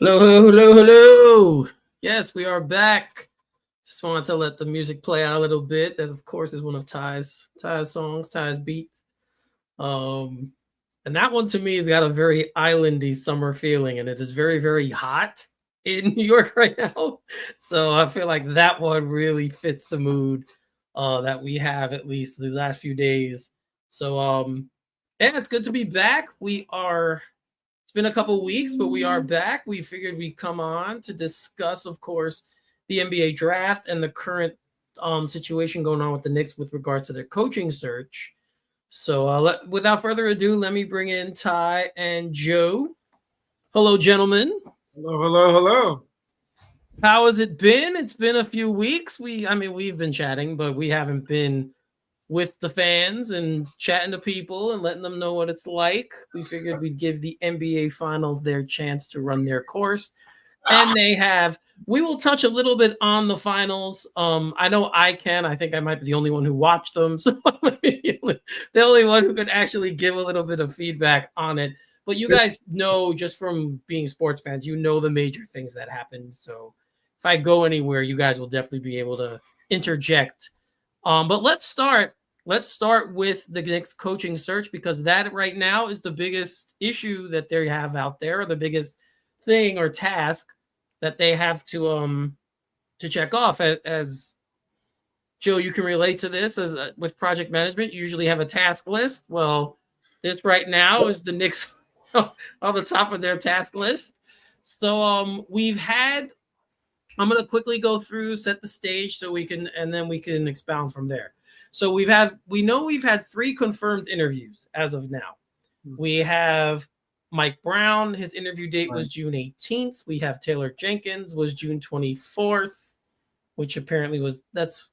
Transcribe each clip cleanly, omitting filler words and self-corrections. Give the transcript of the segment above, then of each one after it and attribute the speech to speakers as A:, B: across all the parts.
A: Hello, hello, hello. Yes, we are back. Just wanted to let the music play out a little bit. That, of course, is one of Ty's songs, Ty's beats. Um, and that one to me has got a very islandy summer feeling, and it is very, very hot in New York right now. So I feel like that one really fits the mood that we have at least the last few days. So yeah, it's good to be back. It's been a couple weeks, but we are back. We figured we'd come on to discuss, of course, the NBA draft and the current situation going on with the Knicks with regards to their coaching search. So, without further ado, let me bring in Ty and Joe. Hello, gentlemen.
B: Hello, hello, hello.
A: How has it been? It's been a few weeks. We've been chatting, but we haven't been with the fans and chatting to people and letting them know what it's like. We figured we'd give the NBA finals their chance to run their course. And they have. We will touch a little bit on the finals. I know I can. I think I might be the only one who watched them. So I might be the only one who could actually give a little bit of feedback on it. But you guys know, just from being sports fans, you know the major things that happen. So if I go anywhere, you guys will definitely be able to interject. But let's start with the Knicks coaching search, because that right now is the biggest issue that they have out there, or the biggest thing or task that they have to check off. As Joe, you can relate to this as with project management. You usually have a task list. Well, this right now is the Knicks on the top of their task list. So we've had. I'm going to quickly go through, set the stage, so we can, and then we can expound from there. So we've had 3 confirmed interviews as of now. We have Mike Brown. His interview date was June 18th. We have Taylor Jenkins was June 24th, which apparently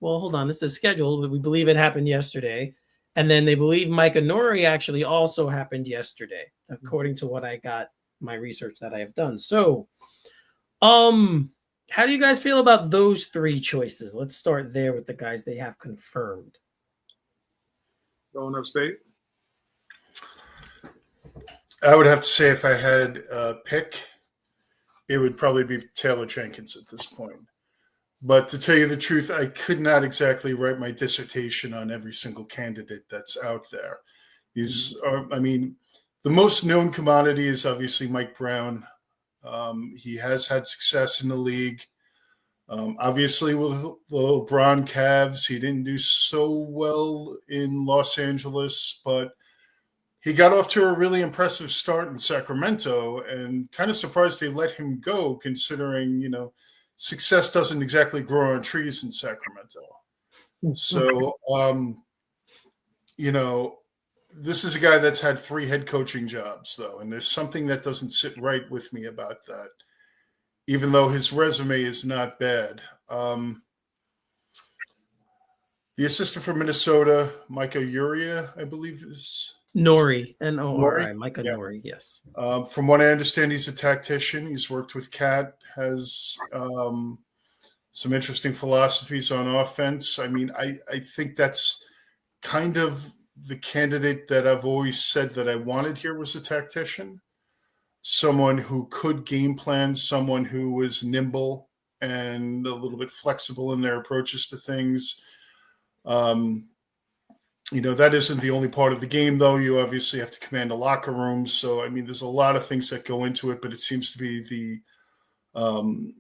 A: hold on, this is scheduled, but we believe it happened yesterday. And then they believe Mike Inori actually also happened yesterday, according to what I got, my research that I have done. So, how do you guys feel about those 3 choices? Let's start there with the guys they have confirmed.
B: Going upstate.
C: I would have to say, if I had a pick, it would probably be Taylor Jenkins at this point. But to tell you the truth, I could not exactly write my dissertation on every single candidate that's out there. These are, the most known commodity is obviously Mike Brown. He has had success in the league. Obviously, with the LeBron Cavs, he didn't do so well in Los Angeles, but he got off to a really impressive start in Sacramento, and kind of surprised they let him go, considering, success doesn't exactly grow on trees in Sacramento. So, this is a guy that's had 3 head coaching jobs, though, and there's something that doesn't sit right with me about that, even though his resume is not bad. The assistant from Minnesota, Micah Uria, I believe is...
A: Nori, N-O-R-I, Micah Nori, yes.
C: From what I understand, he's a tactician. He's worked with Cat, has some interesting philosophies on offense. I think that's kind of the candidate that I've always said that I wanted here was a tactician. Someone who could game plan, someone who was nimble and a little bit flexible in their approaches to things. That isn't the only part of the game, though. You obviously have to command a locker room. So, there's a lot of things that go into it, but it seems to be the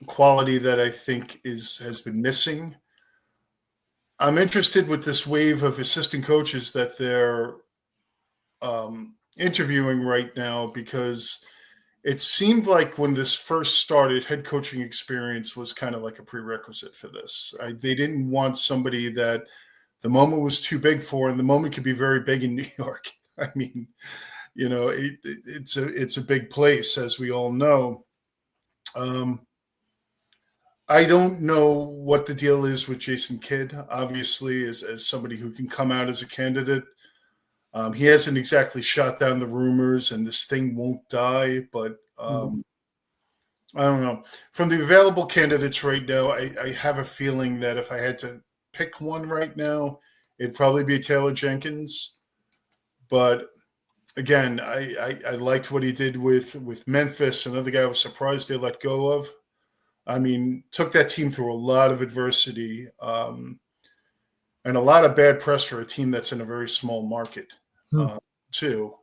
C: quality that I think has been missing. I'm interested with this wave of assistant coaches that they're interviewing right now, because it seemed like when this first started, head coaching experience was kind of like a prerequisite for this. They didn't want somebody that the moment was too big for, and the moment could be very big in New York. It's a big place, as we all know. I don't know what the deal is with Jason Kidd, obviously, as somebody who can come out as a candidate. He hasn't exactly shot down the rumors, and this thing won't die, but I don't know. From the available candidates right now, I have a feeling that if I had to pick one right now, it'd probably be Taylor Jenkins. But again, I liked what he did with Memphis. Another guy I was surprised they let go of. I mean, took that team through a lot of adversity and a lot of bad press for a team that's in a very small market, too.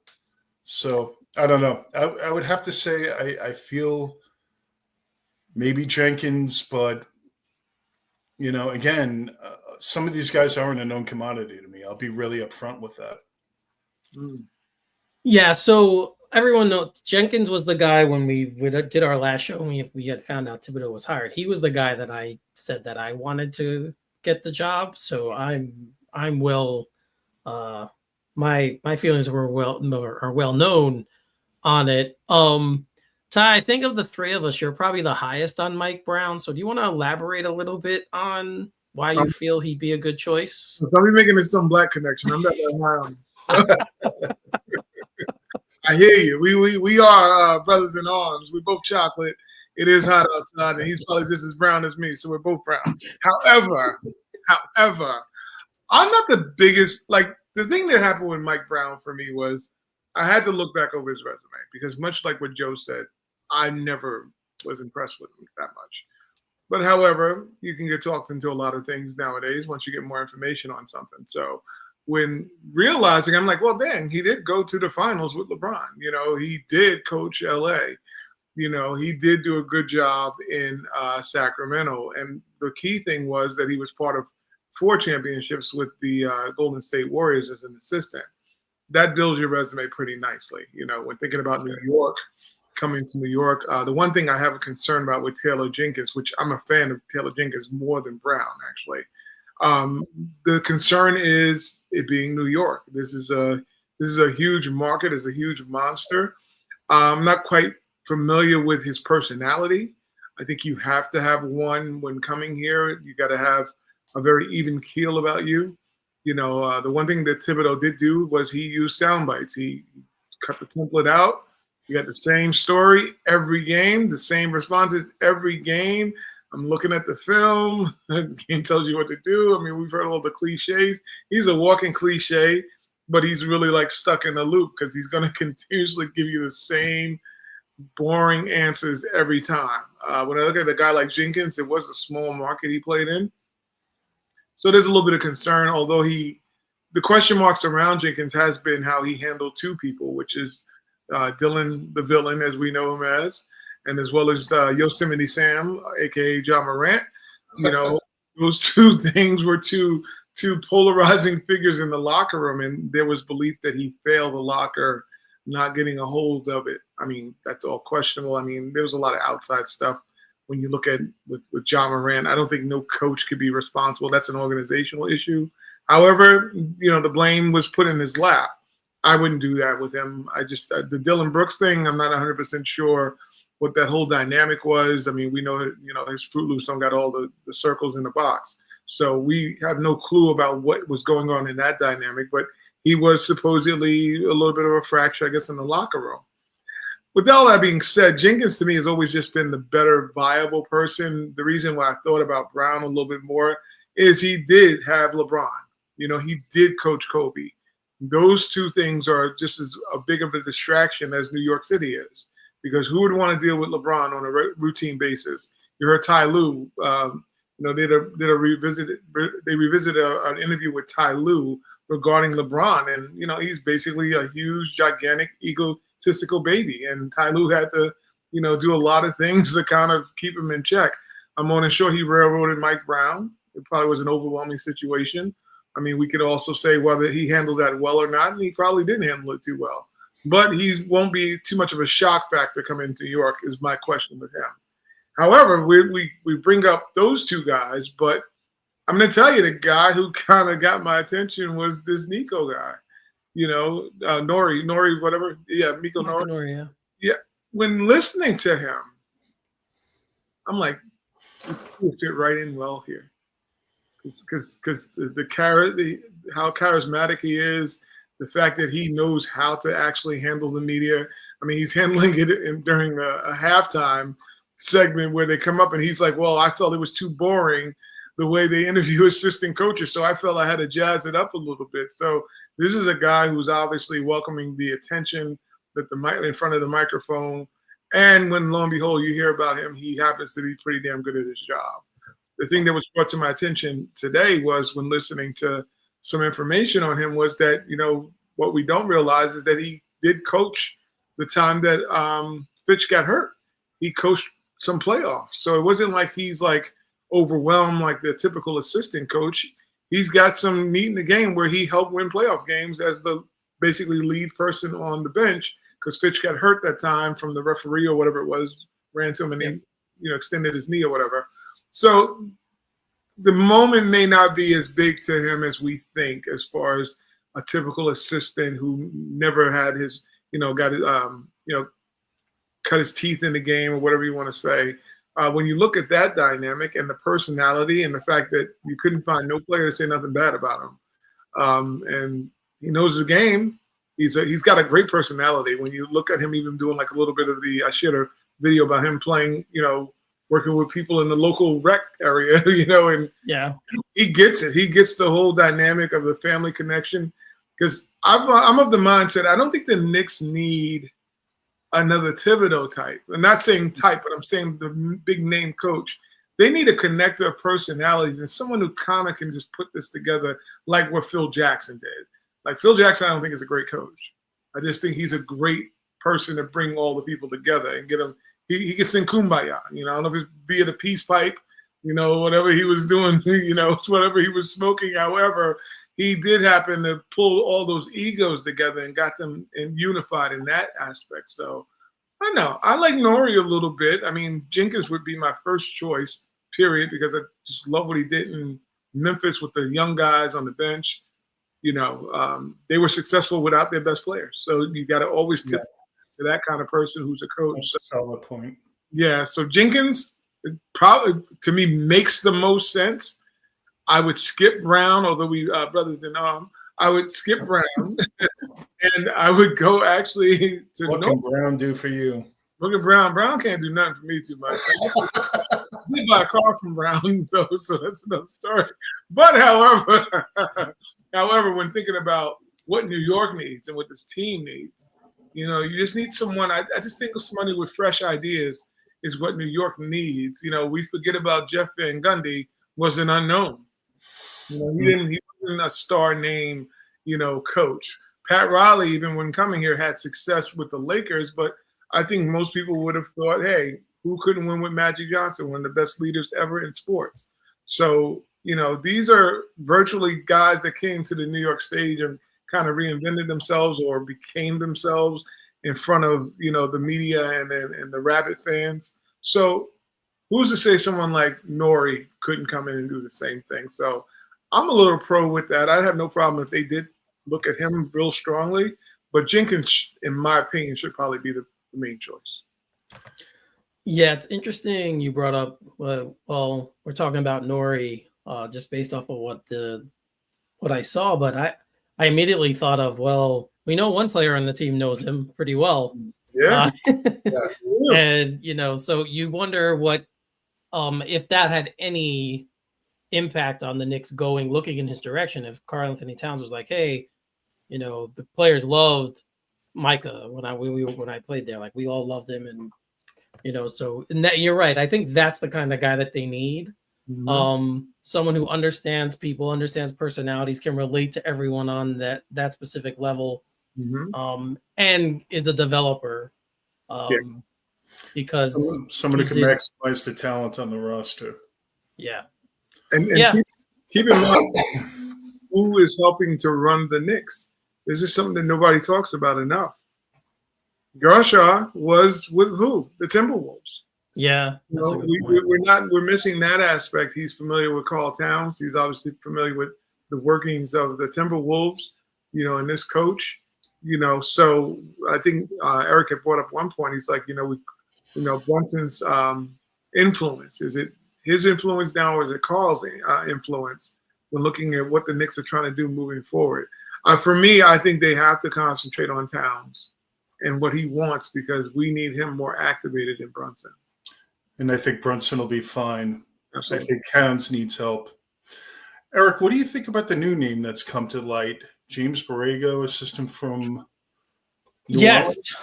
C: So I don't know. I would have to say I feel maybe Jenkins, but again, some of these guys aren't a known commodity to me. I'll be really upfront with that.
A: Yeah, so everyone knows Jenkins was the guy when we did our last show. We had found out Thibodeau was hired. He was the guy that I said that I wanted to get the job. So I'm well. My feelings are well known on it. Ty, I think of the three of us, you're probably the highest on Mike Brown. So do you want to elaborate a little bit on why you feel he'd be a good choice?
B: Don't be making this some black connection. I'm not that high. I hear you. We are brothers in arms. We're both chocolate. It is hot outside, and he's probably just as brown as me, so we're both brown. However, I'm not the biggest. Like, the thing that happened with Mike Brown for me was I had to look back over his resume because, much like what Joe said, I never was impressed with him that much. But however, you can get talked into a lot of things nowadays once you get more information on something. So when realizing, I'm like, well, dang, he did go to the finals with LeBron. He did coach LA. He did do a good job in Sacramento. And the key thing was that he was part of 4 championships with the Golden State Warriors as an assistant. That builds your resume pretty nicely. When thinking about New York, coming to New York, the one thing I have a concern about with Taylor Jenkins, which I'm a fan of Taylor Jenkins more than Brown, actually. The concern is it being New York. This is a huge market. It's a huge monster. I'm not quite familiar with his personality. I think you have to have one when coming here. You got to have a very even keel about you. The one thing that Thibodeau did do was he used sound bites. He cut the template out. You got the same story every game, the same responses every game. I'm looking at the film. The game tells you what to do. I mean, we've heard all the cliches. He's a walking cliche, but he's really like stuck in a loop because he's going to continuously give you the same boring answers every time. When I look at a guy like Jenkins, it was a small market he played in. So there's a little bit of concern, although the question marks around Jenkins has been how he handled 2 people, which is Dylan the villain, as we know him as, and as well as Yosemite Sam, a.k.a. John Morant. Those 2 things were two polarizing figures in the locker room, and there was belief that he failed the locker, not getting a hold of it. I mean, that's all questionable. I mean, there was a lot of outside stuff. When you look at with John Morant, I don't think no coach could be responsible. That's an organizational issue. However, the blame was put in his lap. I wouldn't do that with him. I just the Dylan Brooks thing, I'm not 100% sure what that whole dynamic was. I mean, we know his Fruit Loops don't got all the circles in the box. So we have no clue about what was going on in that dynamic, but he was supposedly a little bit of a fracture, I guess, in the locker room. With all that being said, Jenkins to me has always just been the better viable person. The reason why I thought about Brown a little bit more is he did have LeBron. He did coach Kobe. Those 2 things are just as big of a distraction as New York City is, because who would want to deal with LeBron on a routine basis? You heard Ty Lue. They revisited an interview with Ty Lue regarding LeBron, and he's basically a huge, gigantic, egotistical baby, and Ty Lue had to, do a lot of things to kind of keep him in check. I'm more than sure he railroaded Mike Brown. It probably was an overwhelming situation. I mean, we could also say whether he handled that well or not, and he probably didn't handle it too well. But he won't be too much of a shock factor coming to New York is my question with him. However, we bring up those 2 guys, but I'm going to tell you the guy who kind of got my attention was this Nico guy. Nori, whatever. Yeah, Miko Nori. Yeah. When listening to him, I'm like, he'll fit right in well here. Because how charismatic he is, the fact that he knows how to actually handle the media. I mean, he's handling it during a halftime segment where they come up and he's like, well, I felt it was too boring. the way they interview assistant coaches. So I felt I had to jazz it up a little bit. So this is a guy who's obviously welcoming the attention that the mic in front of the microphone. And when lo and behold, you hear about him, he happens to be pretty damn good at his job. The thing that was brought to my attention today was when listening to some information on him was that, what we don't realize is that he did coach the time that Fitch got hurt. He coached some playoffs. So it wasn't like he's like overwhelmed like the typical assistant coach. He's got some meat in the game where he helped win playoff games as the basically lead person on the bench because Fitch got hurt that time from the referee or whatever it was, ran to him and he extended his knee or whatever. So the moment may not be as big to him as we think as far as a typical assistant who never had his, got it, cut his teeth in the game or whatever you want to say. When you look at that dynamic and the personality and the fact that you couldn't find no player to say nothing bad about him, and he knows the game, he's got a great personality. When you look at him even doing like a little bit of I shared a video about him playing, working with people in the local rec area, and he gets it. He gets the whole dynamic of the family connection. Because I'm of the mindset, I don't think the Knicks need another Thibodeau type. I'm not saying type, but I'm saying the big name coach. They need a connector of personalities and someone who kind of can just put this together like what Phil Jackson did. Like Phil Jackson, I don't think is a great coach. I just think he's a great person to bring all the people together and get them. He can sing Kumbaya. I don't know if it's via the peace pipe, whatever he was doing, whatever he was smoking. However, he did happen to pull all those egos together and got them unified in that aspect. So I don't know. I like Nori a little bit. I mean, Jenkins would be my first choice, period, because I just love what he did in Memphis with the young guys on the bench. They were successful without their best players. So you got to always tip to that kind of person who's a coach.
C: That's a solid point.
B: Yeah. So Jenkins probably, to me, makes the most sense. I would skip Brown, although we brothers in arm. I would skip Brown, and I would go actually to
C: what can Brown do for you?
B: Look at Brown. Brown can't do nothing for me too much. I did buy a car from Brown, though, so that's another story. But however, when thinking about what New York needs and what this team needs, you just need someone. I just think of somebody with fresh ideas is what New York needs. We forget about Jeff Van Gundy was an unknown. He wasn't a star name, coach. Pat Riley, even when coming here, had success with the Lakers, but I think most people would have thought, hey, who couldn't win with Magic Johnson, one of the best leaders ever in sports? So, these are virtually guys that came to the New York stage and kind of reinvented themselves or became themselves in front of, the media and the rabid fans. So who's to say someone like Nori couldn't come in and do the same thing? So I'm a little pro with that. I'd have no problem if they did look at him real strongly. But Jenkins, in my opinion, should probably be the main choice.
A: Yeah, it's interesting you brought up, well, we're talking about Nori just based off of what I saw. But I immediately thought of, well, we know one player on the team knows him pretty well.
B: Yeah.
A: And, so you wonder what if that had any impact on the Knicks looking in his direction. If Karl Anthony Towns was like, hey, the players loved Micah when I played there, like we all loved him, and so and that, you're right. I think that's the kind of guy that they need. Mm-hmm. Someone who understands people, understands personalities, can relate to everyone on that specific level, mm-hmm. And is a developer. Because
C: someone who can maximize the talent on the roster.
A: Yeah.
B: And keep in mind who is helping to run the Knicks. This is something that nobody talks about enough. Gershaw was with who? The Timberwolves.
A: Yeah.
B: We're missing that aspect. He's familiar with Karl Towns. He's obviously familiar with the workings of the Timberwolves, and this coach, so I think Eric had brought up one point. He's like, Brunson's influence. Is it his influence now, or is it Karl's influence when looking at what the Knicks are trying to do moving forward? For me, I think they have to concentrate on Towns and what he wants, because we need him more activated than Brunson.
C: And I think Brunson will be fine
B: Absolutely.
C: I think Hounds needs help. Eric, what do you think about the new name that's come to light? James Borrego, assistant from New
A: Yes.
C: Orleans?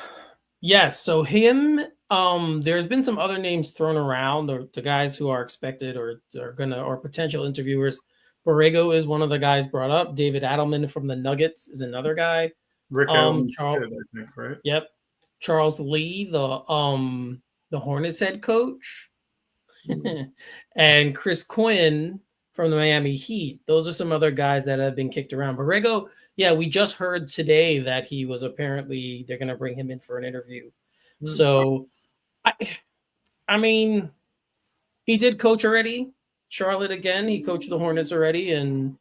A: Yes. So him, there's been some other names thrown around, or the guys who are expected or are gonna or potential interviewers. Borrego is one of the guys brought up. David Adelman from the Nuggets is another guy.
C: Rick Allen's
A: Charles,
C: kid, I think, right?
A: yep. Charles Lee, the Hornets head coach, and Chris Quinn from the Miami Heat. Those are some other guys that have been kicked around. Borrego, yeah, we just heard today that he was apparently they're going to bring him in for an interview. So, I mean, he did coach already. Charlotte again. He coached the Hornets already, and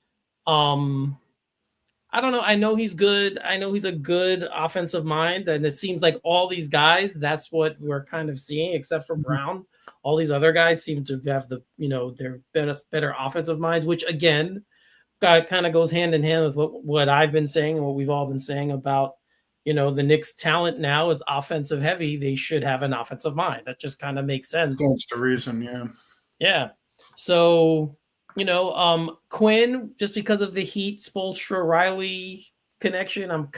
A: I don't know. I know he's good. I know he's a good offensive mind, and it seems like all these guys, that's what we're kind of seeing, except for Brown. All these other guys seem to have their better offensive minds, which again, kind of goes hand in hand with what I've been saying and what we've all been saying about, the Knicks' talent now is offensive heavy. They should have an offensive mind. That just kind of makes sense.
C: That's the reason, yeah.
A: Yeah. So, Quinn, just because of the Heat, Spoelstra, Riley connection,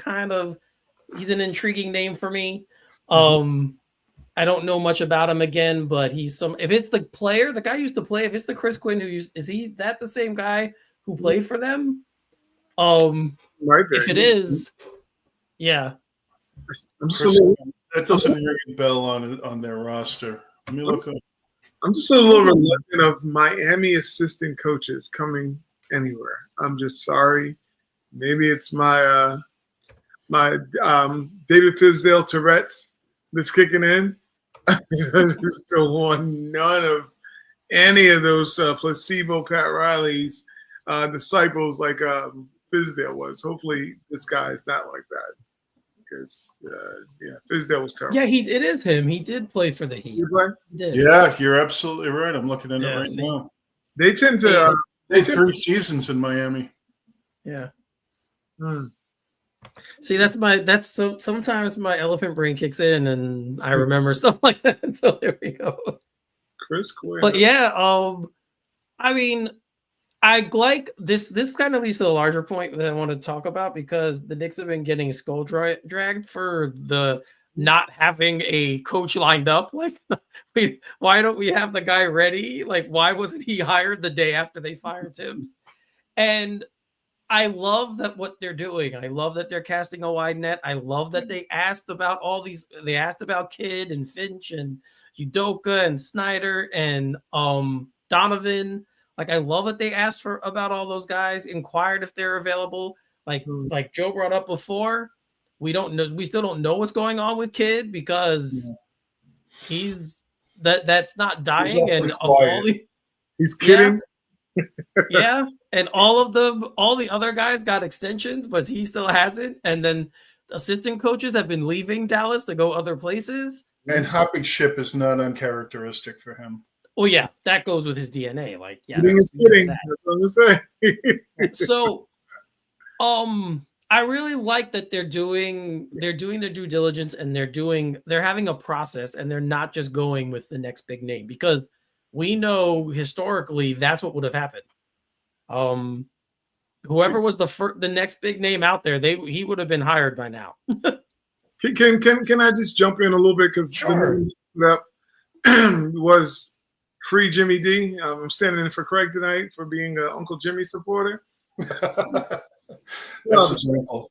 A: he's an intriguing name for me. I don't know much about him again, but if it's the player, the guy used to play, if it's the Chris Quinn is he that the same guy who played for them?
B: Right there.
A: If it is, yeah.
B: I'm just a little,
C: That doesn't ring a bell on their roster. Let me look up.
B: I'm just a little reluctant of Miami assistant coaches coming anywhere. I'm just sorry. Maybe it's my David Fizdale Tourette's that's kicking in. I just don't want none of any of those placebo Pat Riley's disciples like Fizdale was. Hopefully this guy is not like that. Because Fizdale was terrible.
A: Yeah, it is him. He did play for the Heat.
B: You play?
A: He did.
C: Yeah, you're absolutely right. I'm looking at it right
A: see.
C: now.
B: They tend to.
C: They had 3 seasons in Miami.
A: Yeah. See, sometimes my elephant brain kicks in and I remember stuff like that. So there we go.
B: Chris Quinn.
A: But yeah, I mean, I like this. This kind of leads to the larger point that I want to talk about, because the Knicks have been getting skull dragged for the not having a coach lined up. Like, why don't we have the guy ready? Like, why wasn't he hired the day after they fired Tibbs? And I love that what they're doing. I love that they're casting a wide net. I love that they asked about They asked about Kidd and Finch and Udoka and Snyder and Donovan. Like, I love that they asked about all those guys, inquired if they're available. Like Joe brought up before, we still don't know what's going on with Kidd, because that's not dying. And
B: he's kidding.
A: Yeah. And all the other guys got extensions, but he still hasn't. And then assistant coaches have been leaving Dallas to go other places.
C: And hopping ship is not uncharacteristic for him.
A: Oh yeah, that goes with his DNA. Like, yeah,
B: That's what I'm saying.
A: So, I really like that they're doing their due diligence, and they're having a process, and they're not just going with the next big name, because we know historically that's what would have happened. Whoever was the next big name out there, he would have been hired by now.
B: Can I just jump in a little bit, because
A: sure.
B: That was free Jimmy D. I'm standing in for Craig tonight for being an Uncle Jimmy supporter.
C: That's simple.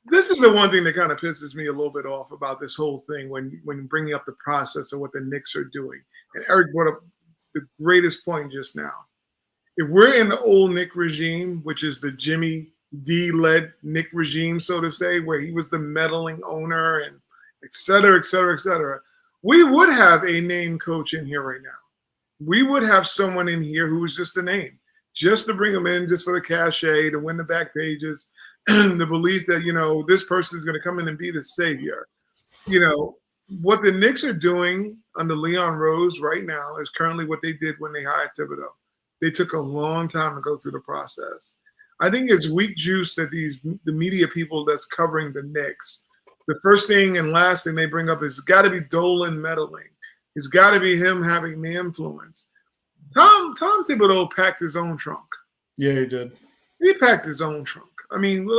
B: This is the one thing that kind of pisses me a little bit off about this whole thing when bringing up the process of what the Knicks are doing. And Eric brought up the greatest point just now. If we're in the old Knick regime, which is the Jimmy D-led Knick regime, so to say, where he was the meddling owner and et cetera, et cetera, et cetera, we would have a named coach in here right now. We would have someone in here who was just a name, just to bring him in, just for the cachet, to win the back pages, the belief that, this person is going to come in and be the savior. What the Knicks are doing under Leon Rose right now is currently what they did when they hired Thibodeau. They took a long time to go through the process. I think it's weak juice that the media people that's covering the Knicks, the first thing and last thing they bring up is got to be Dolan meddling. It's got to be him having the influence. Tom Thibodeau packed his own trunk.
C: Yeah, he did.
B: He packed his own trunk. I mean,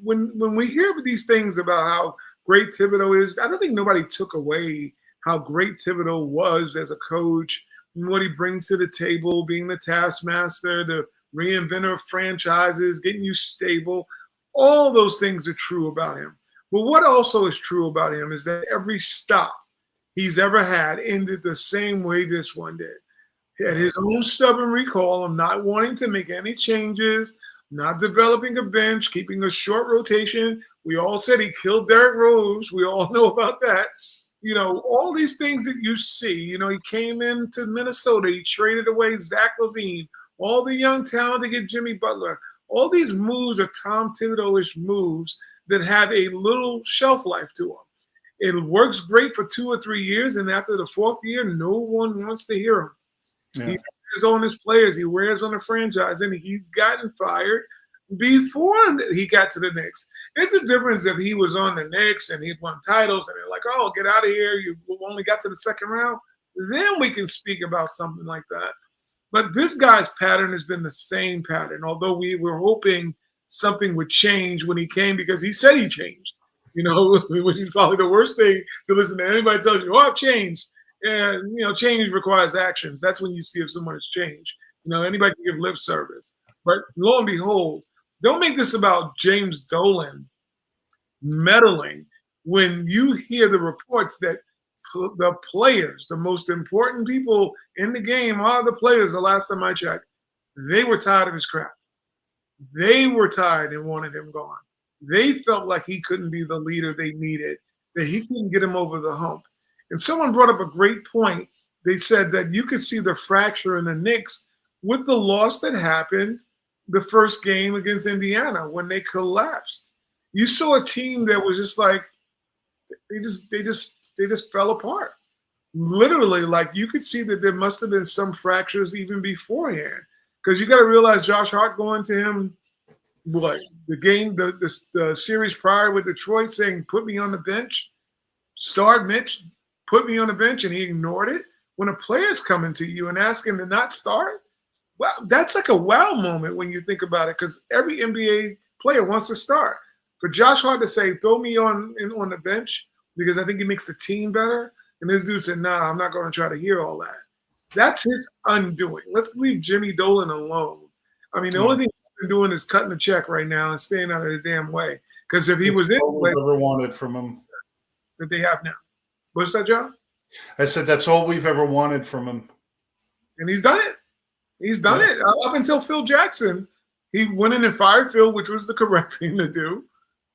B: when we hear these things about how great Thibodeau is, I don't think nobody took away how great Thibodeau was as a coach and what he brings to the table, being the taskmaster, the reinventor of franchises, getting you stable. All those things are true about him. But what also is true about him is that every stop he's ever had ended the same way this one did. He had his own stubborn recall of not wanting to make any changes, not developing a bench, keeping a short rotation. We all said he killed Derrick Rose. We all know about that. You know, all these things that you see, you know, he came into Minnesota, he traded away Zach LaVine, all the young talent to get Jimmy Butler. All these moves are Tom Thibodeau-ish moves that have a little shelf life to them. It works great for 2 or 3 years, and after the 4th year, no one wants to hear him.
C: Yeah.
B: He wears on his players, he wears on the franchise, and he's gotten fired before he got to the Knicks. It's a difference if he was on the Knicks and he'd won titles and they're like, oh, get out of here, you only got to the 2nd round. Then we can speak about something like that. But this guy's pattern has been the same pattern, although we were hoping something would change when he came because he said he changed, you know, which is probably the worst thing to listen to. Anybody tells you, oh, I've changed. And, you know, change requires actions. That's when you see if someone has changed. You know, anybody can give lip service. But lo and behold, don't make this about James Dolan meddling when you hear the reports that the players, the most important people in the game are the players. The last time I checked, they were tired of his crap. They were tired and wanted him gone. They felt like he couldn't be the leader they needed, that he couldn't get him over the hump. And someone brought up a great point. They said that you could see the fracture in the Knicks with the loss that happened the first game against Indiana when they collapsed. You saw a team that was just like they just fell apart. Literally, like you could see that there must have been some fractures even beforehand. Because you got to realize Josh Hart going to him, what the game, the series prior with Detroit, saying, "Put me on the bench, start Mitch, put me on the bench," and he ignored it. When a player's coming to you and asking to not start, well, that's like a wow moment when you think about it. Because every NBA player wants to start. For Josh Hart to say, "Throw me on the bench," because I think it makes the team better, and this dude said, "Nah, I'm not going to try to hear all that." That's his undoing. Let's leave Jimmy Dolan alone. I mean, the only thing he's been doing is cutting the check right now and staying out of the damn way. Because if he was in the way
C: ever wanted from him
B: that they have now. What's that, John?
C: I said that's all we've ever wanted from him.
B: And he's done it. He's done it. Up until Phil Jackson, he went in and fired Phil, which was the correct thing to do.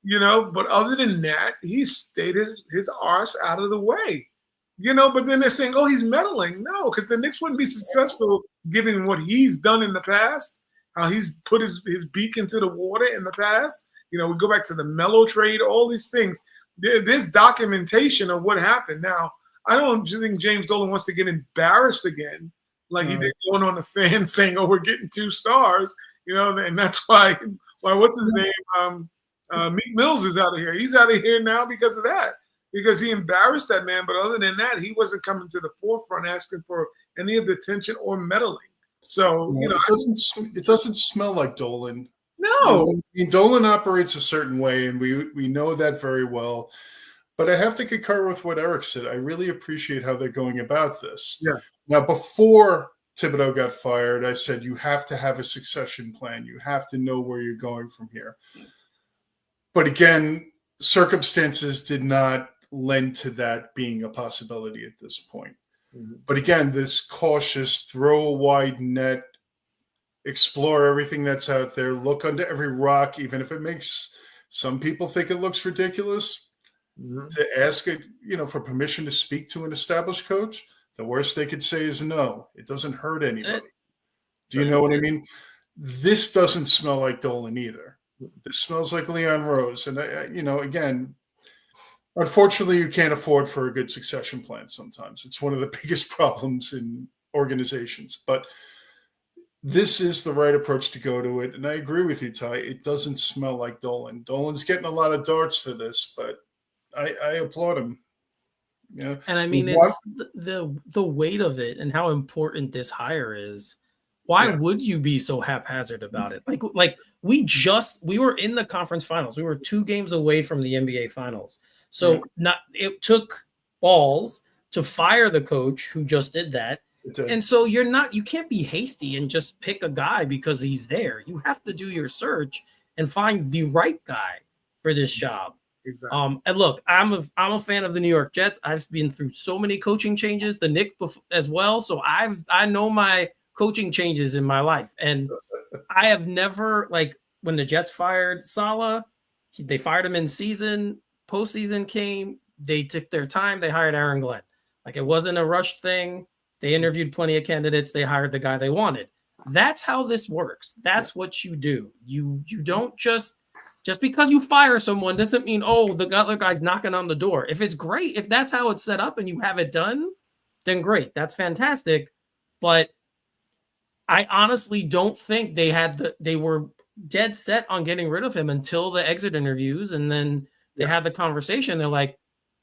B: You know, but other than that, he stayed his arse out of the way. You know, but then they're saying, oh, he's meddling. No, because the Knicks wouldn't be successful given what he's done in the past, how he's put his beak into the water in the past. You know, we go back to the Melo trade, all these things. There's documentation of what happened. Now, I don't think James Dolan wants to get embarrassed again, like he did going on the fans saying, oh, we're getting 2 stars. You know, and that's why what's his name? Meek Mills is out of here. He's out of here now because of that. Because he embarrassed that man, but other than that, he wasn't coming to the forefront asking for any of the attention or meddling. So, you know,
C: it doesn't smell like Dolan.
B: No.
C: I mean, Dolan operates a certain way, and we know that very well. But I have to concur with what Eric said. I really appreciate how they're going about this.
B: Yeah.
C: Now, before Thibodeau got fired, I said you have to have a succession plan. You have to know where you're going from here. But again, circumstances did not lend to that being a possibility at this point. Mm-hmm. But again, this cautious, throw a wide net, explore everything that's out there, look under every rock, even if it makes some people think it looks ridiculous, to ask it, you know, for permission to speak to an established coach. The worst they could say is no. It doesn't hurt anybody. Do you know what I mean? This doesn't smell like Dolan either. This smells like Leon Rose. And, you know, again, unfortunately, you can't afford for a good succession plan sometimes. It's one of the biggest problems in organizations. But this is the right approach to go to it. And I agree with you, Ty. It doesn't smell like Dolan. Dolan's getting a lot of darts for this, but I applaud him. Yeah.
A: And I mean, it's the weight of it and how important this hire is. Why would you be so haphazard about it? Like we were in the conference finals. We were 2 games away from the NBA finals. So it took balls to fire the coach who just did that. And so you can't be hasty and just pick a guy because he's there. You have to do your search and find the right guy for this job.
B: Exactly.
A: And look, I'm a fan of the New York Jets. I've been through so many coaching changes, the Knicks as well. So I know my coaching changes in my life, and I have never, like, when the Jets fired Saleh, they fired him in season. Postseason came, they took their time. They hired Aaron Glenn. Like, it wasn't a rush thing. They interviewed plenty of candidates. They hired the guy they wanted. That's how this works. That's what you do. You don't just because you fire someone doesn't mean, oh, the other guy's knocking on the door. If it's great, if that's how it's set up and you have it done, then great. That's fantastic. But I honestly don't think they were dead set on getting rid of him until the exit interviews. And then they had the conversation. They're like,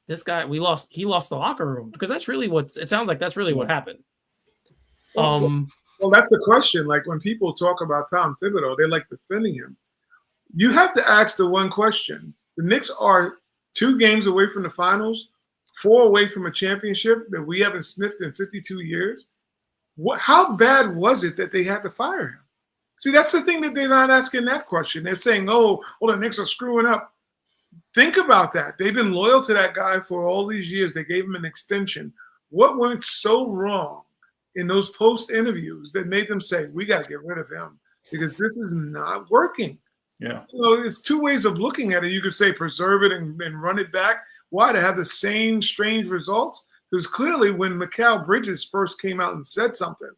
A: this guy, he lost the locker room, because that's really it sounds like that's really what happened.
B: Well, that's the question. Like, when people talk about Tom Thibodeau, they like defending him. You have to ask the one question. The Knicks are 2 games away from the finals, 4 away from a championship that we haven't sniffed in 52 years. How bad was it that they had to fire him? See, that's the thing that they're not asking that question. They're saying, oh, well, the Knicks are screwing up. Think about that. They've been loyal to that guy for all these years. They gave him an extension. What went so wrong in those post interviews that made them say, we got to get rid of him because this is not working?
C: Yeah.
B: It's 2 ways of looking at it. You could say preserve it and run it back. Why? To have the same strange results? Because clearly when Mikal Bridges first came out and said something,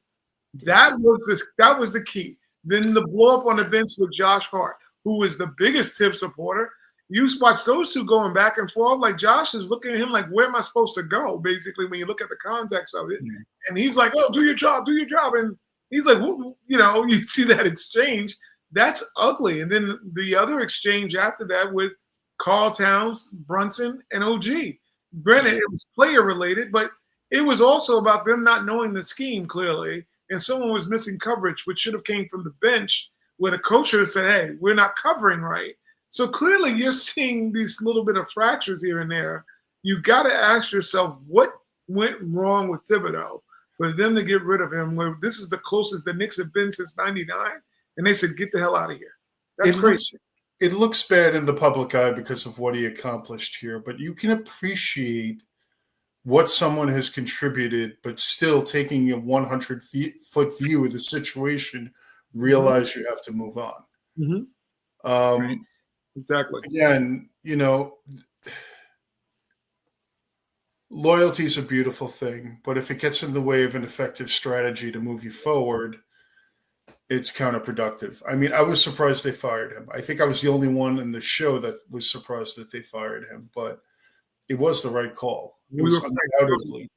B: that was the key. Then the blow up on the bench with Josh Hart, who was the biggest Tibbs supporter. You watch those 2 going back and forth. Like, Josh is looking at him like, where am I supposed to go? Basically, when you look at the context of it. And he's like, oh, do your job. And he's like, you see that exchange. That's ugly. And then the other exchange after that with Karl Towns, Brunson, and OG. Granted, it was player related, but it was also about them not knowing the scheme clearly, and someone was missing coverage, which should have came from the bench, where the coach should have said, hey, we're not covering right. So clearly you're seeing these little bit of fractures here and there. You got to ask yourself, what went wrong with Thibodeau for them to get rid of him, where this is the closest the Knicks have been since '99? And they said, get the hell out of here. That's crazy.
C: It looks bad in the public eye because of what he accomplished here, but you can appreciate what someone has contributed, but still taking a 100-foot view of the situation, realize you have to move on.
B: Right. Exactly.
C: Again, loyalty is a beautiful thing, but if it gets in the way of an effective strategy to move you forward, it's counterproductive. I mean, I was surprised they fired him. I think I was the only one in the show that was surprised that they fired him, but it was the right call. It was undoubtedly.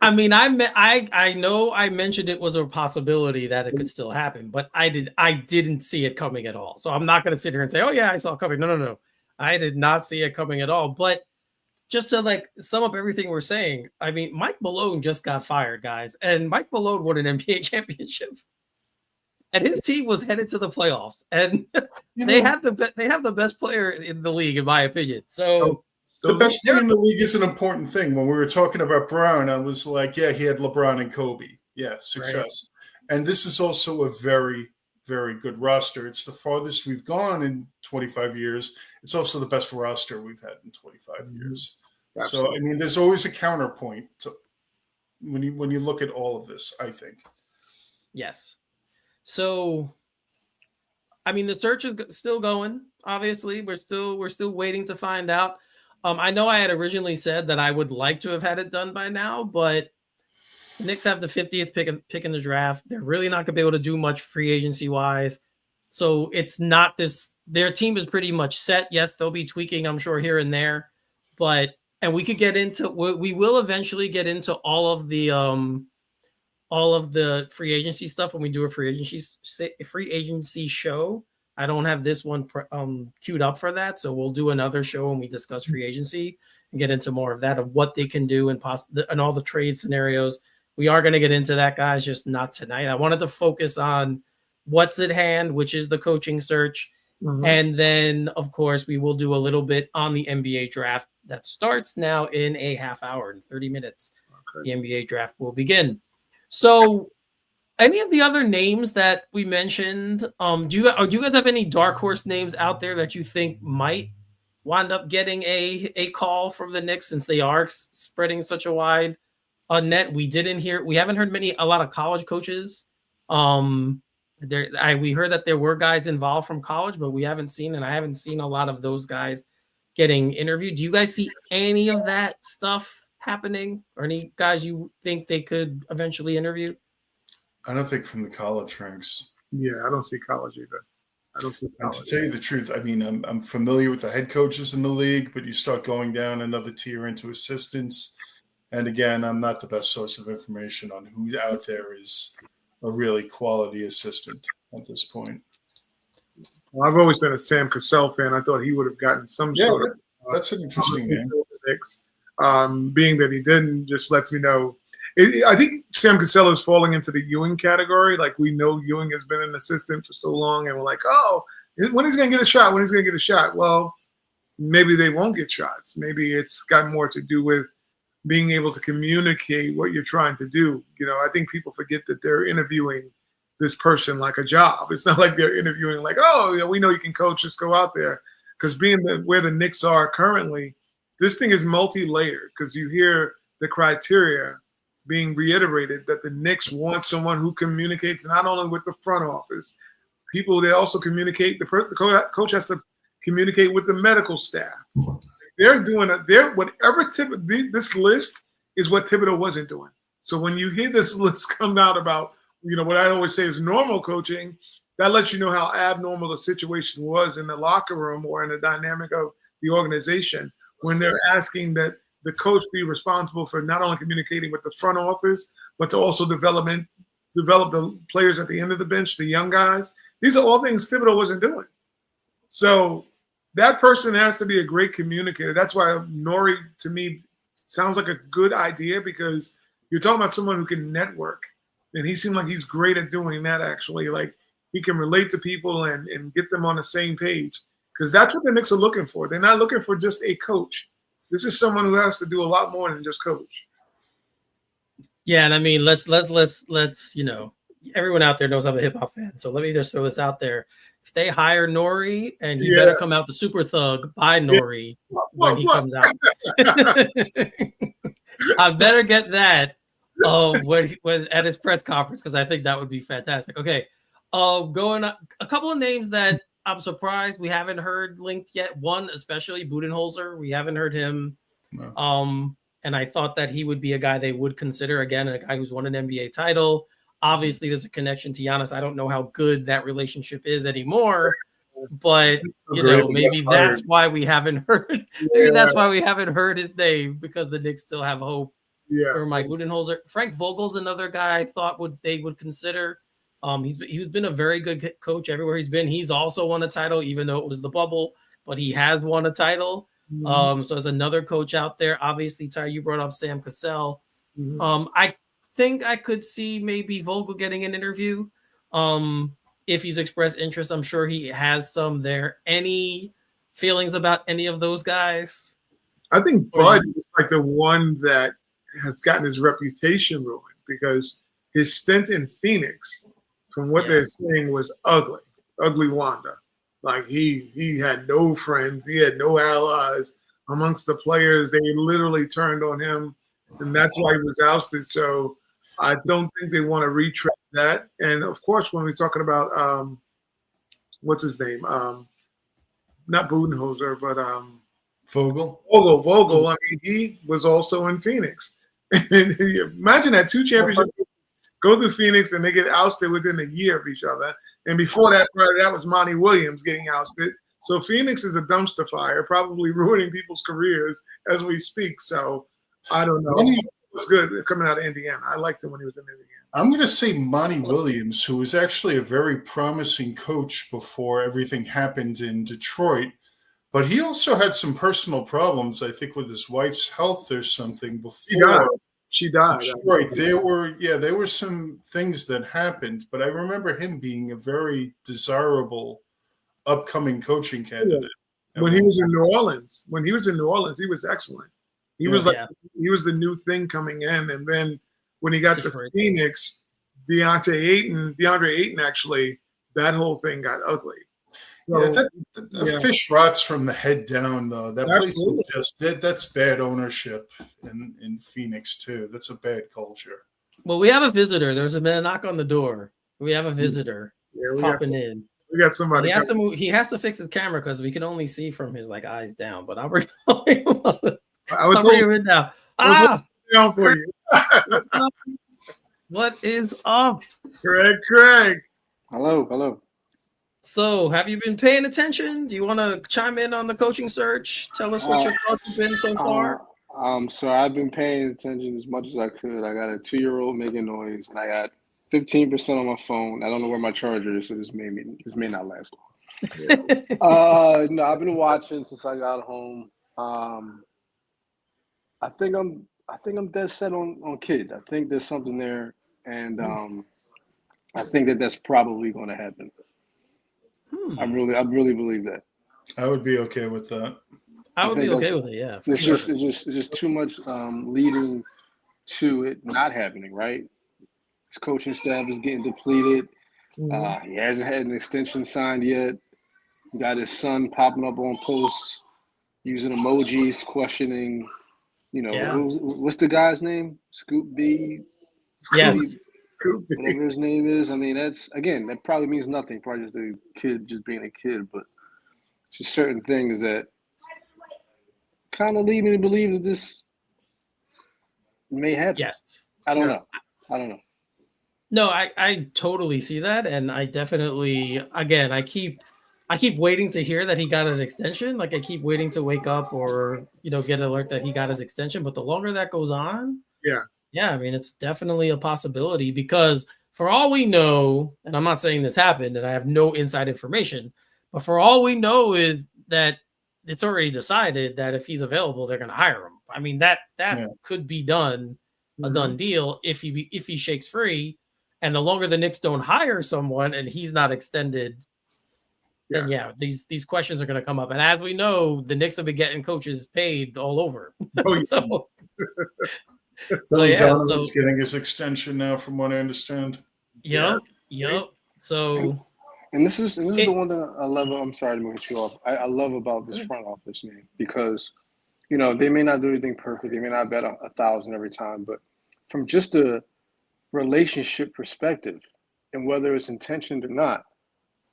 A: I mean, I know I mentioned it was a possibility that it could still happen, but I didn't see it coming at all. So I'm not going to sit here and say, oh yeah, I saw it coming. No. I did not see it coming at all. But just to sum up everything we're saying, I mean, Mike Malone just got fired, guys, and Mike Malone won an NBA championship, and his team was headed to the playoffs, and they have the best player in the league, in my opinion. So
C: the best player in the league is an important thing. When we were talking about Brown, I was like, yeah, he had LeBron and Kobe. Yeah, success. Right. And this is also a very, very good roster. It's the farthest we've gone in 25 years. It's also the best roster we've had in 25 years. Absolutely. So, I mean, there's always a counterpoint to when you look at all of this, I think.
A: Yes. So, I mean, the search is still going. Obviously, we're still waiting to find out. I know I had originally said that I would like to have had it done by now, but the Knicks have the 50th pick in the draft. They're really not going to be able to do much free agency wise. So it's not this. Their team is pretty much set. Yes, they'll be tweaking, I'm sure, here and there, and we could get into. We will eventually get into all of the free agency stuff when we do a free agency show. I don't have this one queued up for that, so we'll do another show when we discuss free agency and get into more of that, of what they can do and all the trade scenarios. We are going to get into that, guys, just not tonight. I wanted to focus on what's at hand, which is the coaching search.
B: Mhm.
A: And then, of course, we will do a little bit on the NBA draft that starts now in a half hour and 30 minutes.
B: Okay.
A: The NBA draft will begin. So, any of the other names that we mentioned, do you guys have any dark horse names out there that you think might wind up getting a call from the Knicks, since they are spreading such a wide net? We haven't heard a lot of college coaches. We heard that there were guys involved from college, but I haven't seen a lot of those guys getting interviewed. Do you guys see any of that stuff happening, or any guys you think they could eventually interview?
C: I don't think from the college ranks.
B: Yeah, I don't see college either. I don't see
C: And
B: college.
C: to tell you the truth, I mean, I'm familiar with the head coaches in the league, but you start going down another tier into assistants. And again, I'm not the best source of information on who out there is a really quality assistant at this point.
B: Well, I've always been a Sam Cassell fan. I thought he would have gotten some sort of.
C: That's an interesting name.
B: Being that he didn't, just lets me know. I think Sam Cassell is falling into the Ewing category. Like, we know Ewing has been an assistant for so long, and we're like, oh, when he's going to get a shot? When he's going to get a shot? Well, maybe they won't get shots. Maybe it's got more to do with being able to communicate what you're trying to do. You know, I think people forget that they're interviewing this person like a job. It's not like they're interviewing like, oh, yeah, we know you can coach, just go out there. Because where the Knicks are currently, this thing is multi-layered, because you hear the criteria being reiterated that the Knicks want someone who communicates not only with the front office, people, they also communicate, the coach has to communicate with the medical staff. They're doing this list is what Thibodeau wasn't doing. So when you hear this list come out about, what I always say is normal coaching, that lets you know how abnormal the situation was in the locker room or in the dynamic of the organization, when they're asking that the coach be responsible for not only communicating with the front office, but to also develop the players at the end of the bench, the young guys. These are all things Thibodeau wasn't doing. So that person has to be a great communicator. That's why Nori, to me, sounds like a good idea, because you're talking about someone who can network. And he seemed like he's great at doing that, actually. Like, he can relate to people and get them on the same page, because that's what the Knicks are looking for. They're not looking for just a coach. This is someone who has to do a lot more than just coach.
A: Yeah, and I mean, let's everyone out there knows I'm a hip hop fan, so let me just throw this out there. If they hire Nori, and he better come out the super thug by Nori when he comes out. I better get that when at his press conference, because I think that would be fantastic. Okay, going up, a couple of names that I'm surprised we haven't heard linked yet. One, especially Budenholzer, we haven't heard him. No. And I thought that he would be a guy they would consider, again, a guy who's won an NBA title. Obviously, there's a connection to Giannis. I don't know how good that relationship is anymore, but maybe that's why we haven't heard. Maybe that's why we haven't heard his name, because the Knicks still have hope for Mike Budenholzer. Frank Vogel's another guy I thought they would consider. He's been a very good coach everywhere he's been. He's also won a title, even though it was the bubble, but he has won a title. So as another coach out there, obviously, Ty, you brought up Sam Cassell. I think I could see maybe Vogel getting an interview. If he's expressed interest, I'm sure he has some there. Any feelings about any of those guys?
B: I think Bud is like the one that has gotten his reputation ruined, because his stint in Phoenix, from what they're saying, was ugly Wanda. Like, he had no friends, he had no allies amongst the players. They literally turned on him, and that's why he was ousted. So I don't think they want to retread that. And of course, when we're talking about what's his name, not Budenholzer, but
C: Vogel.
B: Vogel. I mean, he was also in Phoenix. Imagine that, 2 championships go through Phoenix and they get ousted within a year of each other. And before that, that was Monty Williams getting ousted. So Phoenix is a dumpster fire, probably ruining people's careers as we speak. So I don't know. It was good coming out of Indiana. I liked him when he was in Indiana.
C: I'm going to say Monty Williams, who was actually a very promising coach before everything happened in Detroit, But he also had some personal problems, I think, with his wife's health or something
B: She died.
C: before.
B: She died.
C: Right. There were some things that happened, but I remember him being a very desirable upcoming coaching candidate.
B: When he was in New Orleans, he was excellent. He was he was the new thing coming in, and then when he got to Phoenix, DeAndre Ayton actually, that whole thing got ugly. So,
C: the fish rots from the head down, though. That place is just that's bad ownership in Phoenix too. That's a bad culture.
A: Well, we have a visitor. There's been a knock on the door. We have a visitor popping in.
B: We got somebody.
A: He has to move. He has to fix his camera because we can only see from his eyes down. But I'll bring him in now.
B: Down for you.
A: What is up,
B: Craig?
D: Hello.
A: So, have you been paying attention? Do you want to chime in on the coaching search? Tell us what your thoughts have been so far.
D: So I've been paying attention as much as I could. I got a 2-year-old making noise, and I got 15% on my phone. I don't know where my charger is, so this may not last long. No, I've been watching since I got home. I think I'm dead set on Kid. I think there's something there, and I think that's probably going to happen. I really believe that.
C: I would be okay with that.
A: I would be okay with it. Yeah.
D: It's just too much leading to it not happening. Right. His coaching staff is getting depleted. He hasn't had an extension signed yet. Got his son popping up on posts using emojis, questioning. What's the guy's name? Scoop B.
A: Yes.
D: Whatever his name is. I mean, that probably means nothing. Probably just a kid just being a kid, but just certain things that kind of lead me to believe that this may happen.
A: Yes.
D: I don't know.
A: No, I totally see that, and I definitely I keep waiting to hear that he got an extension. Like I keep waiting to wake up or get an alert that he got his extension. But the longer that goes on, I mean it's definitely a possibility because for all we know, and I'm not saying this happened, and I have no inside information, but for all we know is that it's already decided that if he's available, they're going to hire him. I mean that could be done, a done deal if he shakes free. And the longer the Knicks don't hire someone and he's not extended, then these questions are going to come up. And as we know, the Knicks have been getting coaches paid all over.
C: Billy Donovan's getting his extension now, from what I understand.
A: Yep. So,
D: and this is the one that I love. I'm sorry to move you off. I love about this front office, man, because they may not do anything perfect. They may not bet 1,000 every time, but from just a relationship perspective, and whether it's intentioned or not.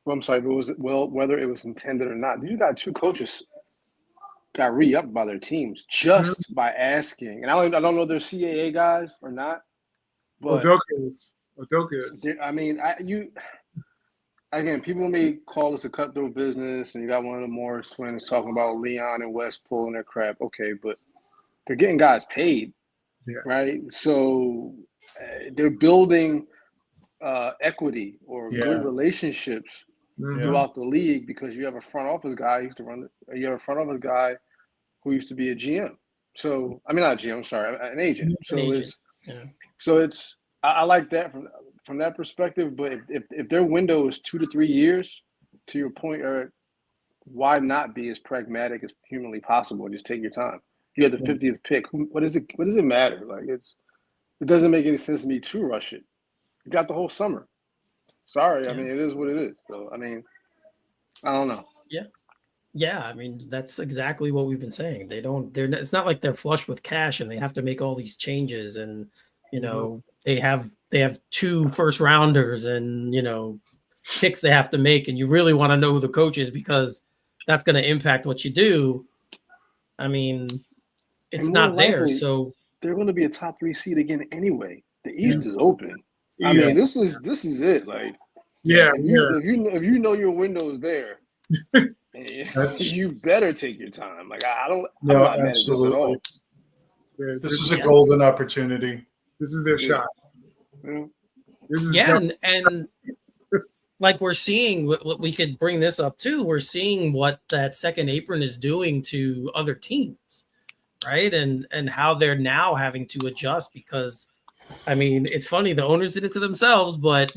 D: Whether it was intended or not. You got 2 coaches got re-upped by their teams just by asking. And I don't know if they're CAA guys or not. But
B: Udoka is.
D: I mean, again, people may call this a cutthroat business, and you got one of the Morris twins talking about Leon and West pulling their crap. Okay, but they're getting guys paid, right? So they're building equity or good relationships throughout the league because you have a front office guy who used to run it. You have a front office guy who used to be a GM. So I mean, not a GM. I'm sorry, an agent. So it's I like that from that perspective. But if their window is 2 to 3 years, to your point, Eric, why not be as pragmatic as humanly possible and just take your time? You have the 50th pick. What does it matter? Like it doesn't make any sense to me to rush it. You got the whole summer. Sorry, I mean it is what it is. So I mean, I don't know.
A: Yeah. I mean that's exactly what we've been saying. It's not like they're flush with cash and they have to make all these changes and they have 2 first rounders and picks they have to make, and you really want to know who the coach is because that's going to impact what you do. I mean, it's not there, so
D: they're going to be a top 3 seed again anyway. The East is open. I mean, this is it. Like, if you know your window is there, you better take your time. Like, I'm not
C: absolutely.
D: Mad at this at all.
C: This is a golden opportunity.
B: This is their shot.
A: and like we're seeing, we could bring this up too. We're seeing what that second apron is doing to other teams, right? And how they're now having to adjust because, I mean, it's funny the owners did it to themselves, but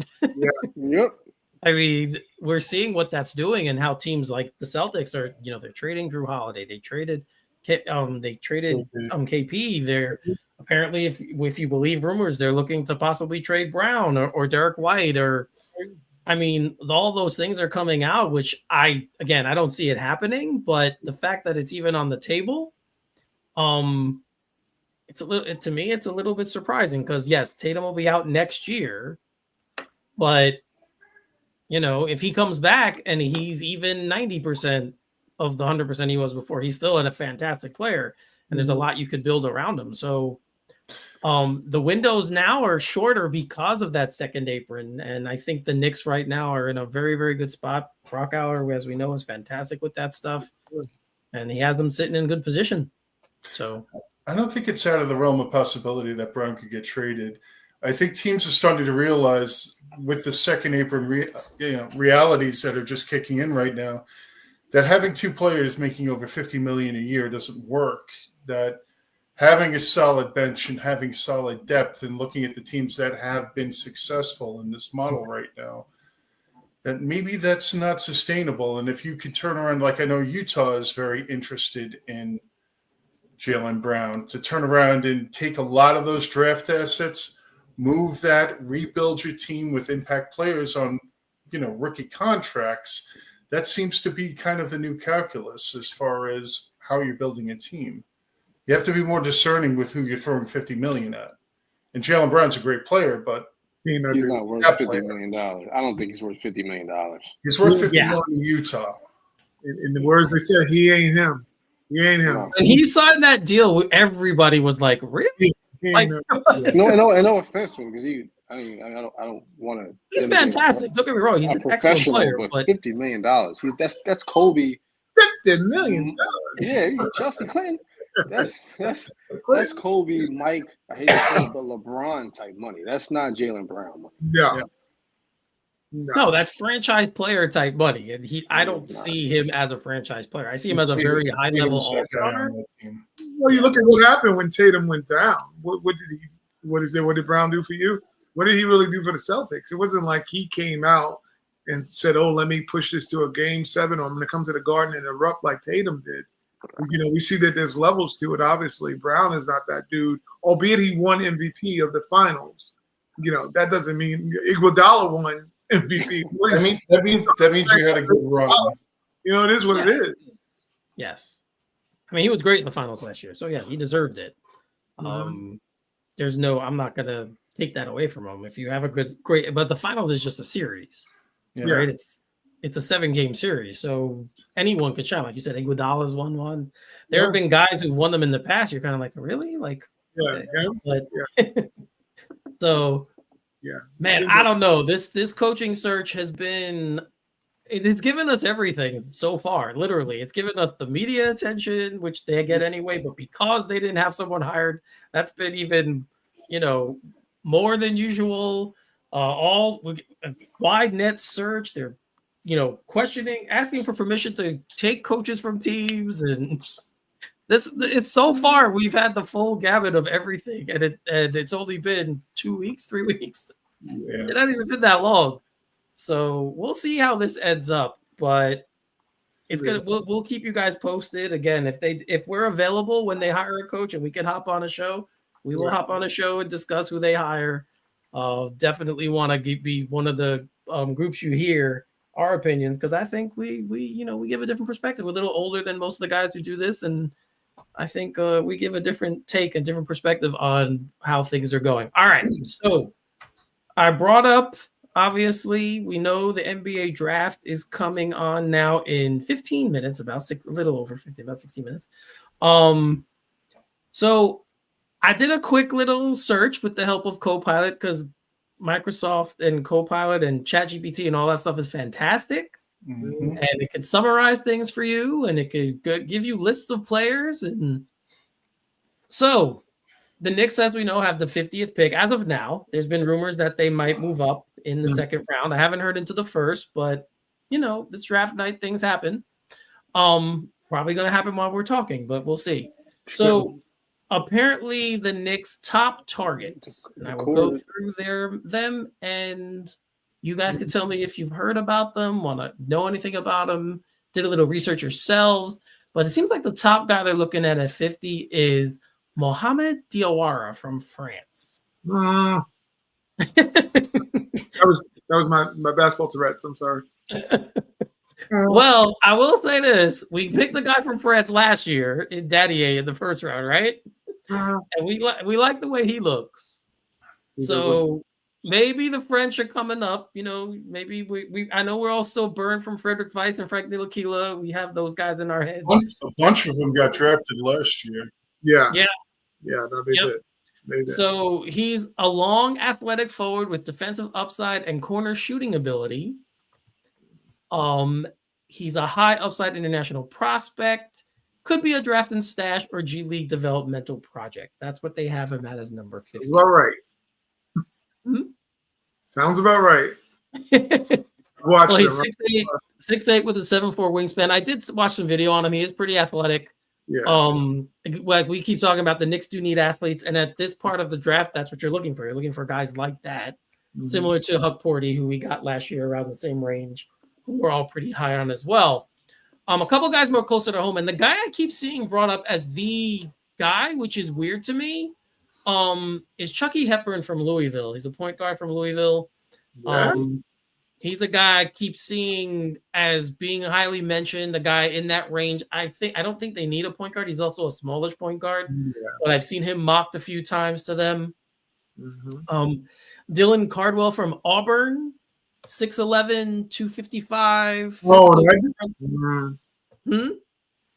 D: Yep.
A: I mean, we're seeing what that's doing and how teams like the Celtics are, they're trading Drew Holiday. They traded KP. They're apparently, if you believe rumors, they're looking to possibly trade Brown or Derek White or. I mean, all those things are coming out, which I don't see it happening, but the fact that it's even on the table, it's a little bit surprising because yes, Tatum will be out next year, but if he comes back and he's even 90% of the 100% he was before, he's still a fantastic player, and there's a lot you could build around him. So the windows now are shorter because of that second apron, and I think the Knicks right now are in a very, very good spot. Brockauer, as we know, is fantastic with that stuff, and he has them sitting in good position. So
C: I don't think it's out of the realm of possibility that Brown could get traded. I think teams are starting to realize with the second apron realities that are just kicking in right now that having two players making over $50 million a year doesn't work. That having a solid bench and having solid depth and looking at the teams that have been successful in this model right now, that maybe that's not sustainable. And if you could turn around, like I know Utah is very interested in Jaylen Brown, to turn around and take a lot of those draft assets, move that, rebuild your team with impact players on, rookie contracts, that seems to be kind of the new calculus as far as how you're building a team. You have to be more discerning with who you're throwing $50 million at. And Jaylen Brown's a great player, but
D: he's not worth $50 million. I don't think he's worth $50 million.
C: He's worth $50 million in Utah.
B: In the words they said, he ain't him. He ain't him.
A: When he signed that deal, everybody was like, "Really?" Like,
D: no offense to him because I don't want to.
A: He's fantastic. Don't get me wrong; he's an excellent player. But
D: $50 million, that's Kobe.
B: $50 million.
D: Yeah, Chelsea Clinton. That's Kobe, Mike. I hate to say it, but LeBron type money. That's not Jaylen Brown money.
A: No, that's franchise player type money, and I don't see him as a franchise player. I see him as a very high level all-star.
B: Well, you look at what happened when Tatum went down. What did Brown do for you? What did he really do for the Celtics? It wasn't like he came out and said, "Oh, let me push this to a game 7, or I'm going to come to the Garden and erupt like Tatum did." We see that there's levels to it. Obviously, Brown is not that dude, albeit he won MVP of the finals. That doesn't mean Iguodala won MVP.
C: That means you had a good run.
B: It is what it is.
A: Yes. I mean, he was great in the finals last year. So, yeah, he deserved it. I'm not going to take that away from him. If you have a great, but the finals is just a series. Right? It's a 7-game series. So anyone could shine. Like you said, Iguodala's won one. There have been guys who've won them in the past. You're kind of like, really? Like, So, man, I don't know. This coaching search has it's given us everything so far. Literally, it's given us the media attention, which they get anyway. But because they didn't have someone hired, that's been even, more than usual. Wide net search. They're, questioning, asking for permission to take coaches from teams, and it's so far we've had the full gamut of everything, and it's only been 2 weeks, 3 weeks.
C: Yeah.
A: It hasn't even been that long, so we'll see how this ends up. But it's gonna we'll keep you guys posted. Again, if we're available when they hire a coach and we can hop on a show, we will hop on a show and discuss who they hire. Definitely want to be one of the groups you hear our opinions, because I think we give a different perspective. We're a little older than most of the guys who do this, and I think we give a different take and different perspective on how things are going. All right, so I brought up, obviously, we know the NBA draft is coming on now in 15 minutes, about a little over 15, about 16 minutes. So I did a quick little search with the help of Copilot, because Microsoft and Copilot and ChatGPT and all that stuff is fantastic.
C: Mm-hmm.
A: And it can summarize things for you, and it could give you lists of players. And so the Knicks, as we know, have the 50th pick. As of now, there's been rumors that they might move up in the second round. I haven't heard into the first, but you know, this draft night things happen. Probably going to happen while we're talking, but we'll see. So apparently the Knicks' top targets, and I will go through them, and you guys can tell me if you've heard about them, want to know anything about them, did a little research yourselves. But it seems like the top guy they're looking at 50 is Mohamed Diawara from France.
B: That was my basketball Tourette's. I'm sorry.
A: Well, I will say this: we picked the guy from France last year in Dadier in the first round, right? And we like the way he looks. So maybe the French are coming up. You know, maybe we I know we're all still burned from Frederick Weiss and Frank Ntilikina. We have those guys in our head.
C: A bunch of them got drafted last year.
B: Yeah. No, they did. They did.
A: So he's a long, athletic forward with defensive upside and corner shooting ability. He's a high upside international prospect. Could be a draft and stash or G League developmental project. That's what they have him at as number 50.
B: Sounds about right. Sounds about right.
A: Well, he's 6'8" with a 7'4" wingspan. I did watch some video on him. He is pretty athletic.
B: Yeah.
A: Like we keep talking about, the Knicks do need athletes, and at this part of the draft, that's what you're looking for. You're looking for guys like that, similar to Huck Porty, who we got last year around the same range, who we're all pretty high on as well. A couple guys more closer to home, and the guy I keep seeing brought up as the guy, which is weird to me, is Chucky Hepburn from Louisville. He's a point guard from Louisville.
B: Yeah.
A: He's a guy I keep seeing as being highly mentioned, a guy in that range. I don't think they need a point guard. He's also a smallish point guard, but I've seen him mocked a few times to them. Dylan Cardwell from Auburn, 6'11", 255.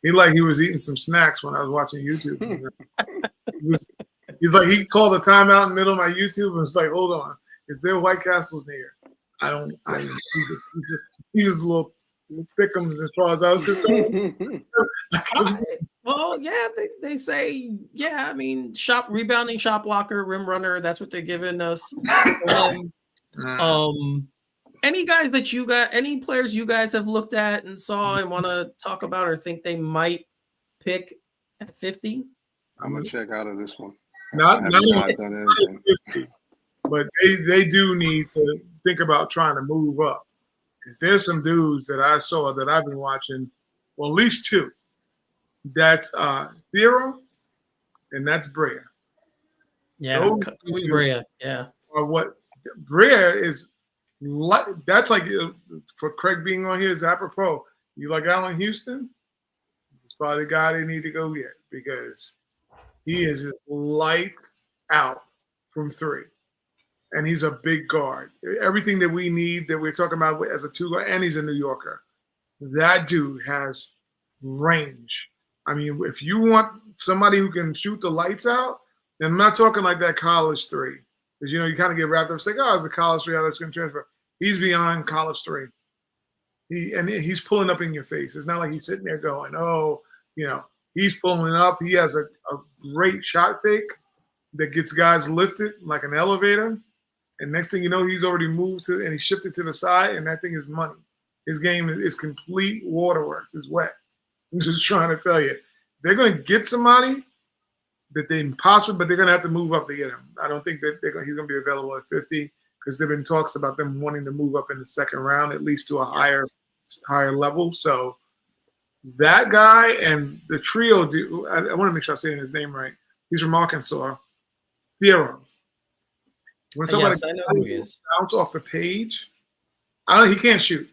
B: He was eating some snacks when I was watching YouTube. He's like, he called a timeout in the middle of my YouTube and was like, hold on, is there White Castles near? He was a little thickums as far as I was concerned.
A: Well, yeah, they say, yeah, I mean, rebounding, shot blocker, rim runner, that's what they're giving us. Any guys that you got, any players you guys have looked at and saw and want to talk about or think they might pick at 50?
D: I'm going to check out of this one.
B: Not 50, but they do need to think about trying to move up. There's some dudes that I saw that I've been watching, well, at least two. That's Theoro, and that's Brea.
A: Yeah, Brea. Yeah.
B: What Brea is like, that's like, for Craig being on here is apropos. You like Allen Houston? It's probably the guy they need to go get, because he is just lights out from three. And he's a big guard. Everything that we need, that we're talking about as a two guard, and he's a New Yorker. That dude has range. I mean, if you want somebody who can shoot the lights out, and I'm not talking like that college three, because you kind of get wrapped up, say, oh, it's a college three, how that's going to transfer. He's beyond college three. He's pulling up in your face. It's not like he's sitting there going, oh, he's pulling up. He has a great shot fake that gets guys lifted like an elevator. And next thing you know, he's already moved and he shifted to the side, and that thing is money. His game is complete waterworks. It's wet. I'm just trying to tell you. They're going to get somebody that they possibly, but they're going to have to move up to get him. I don't think that he's going to be available at 50, because there have been talks about them wanting to move up in the second round, at least to a higher level. So that guy and the trio, I want to make sure I'm saying his name right. He's from Arkansas. Theoro. When somebody bounce off the page, he can't shoot.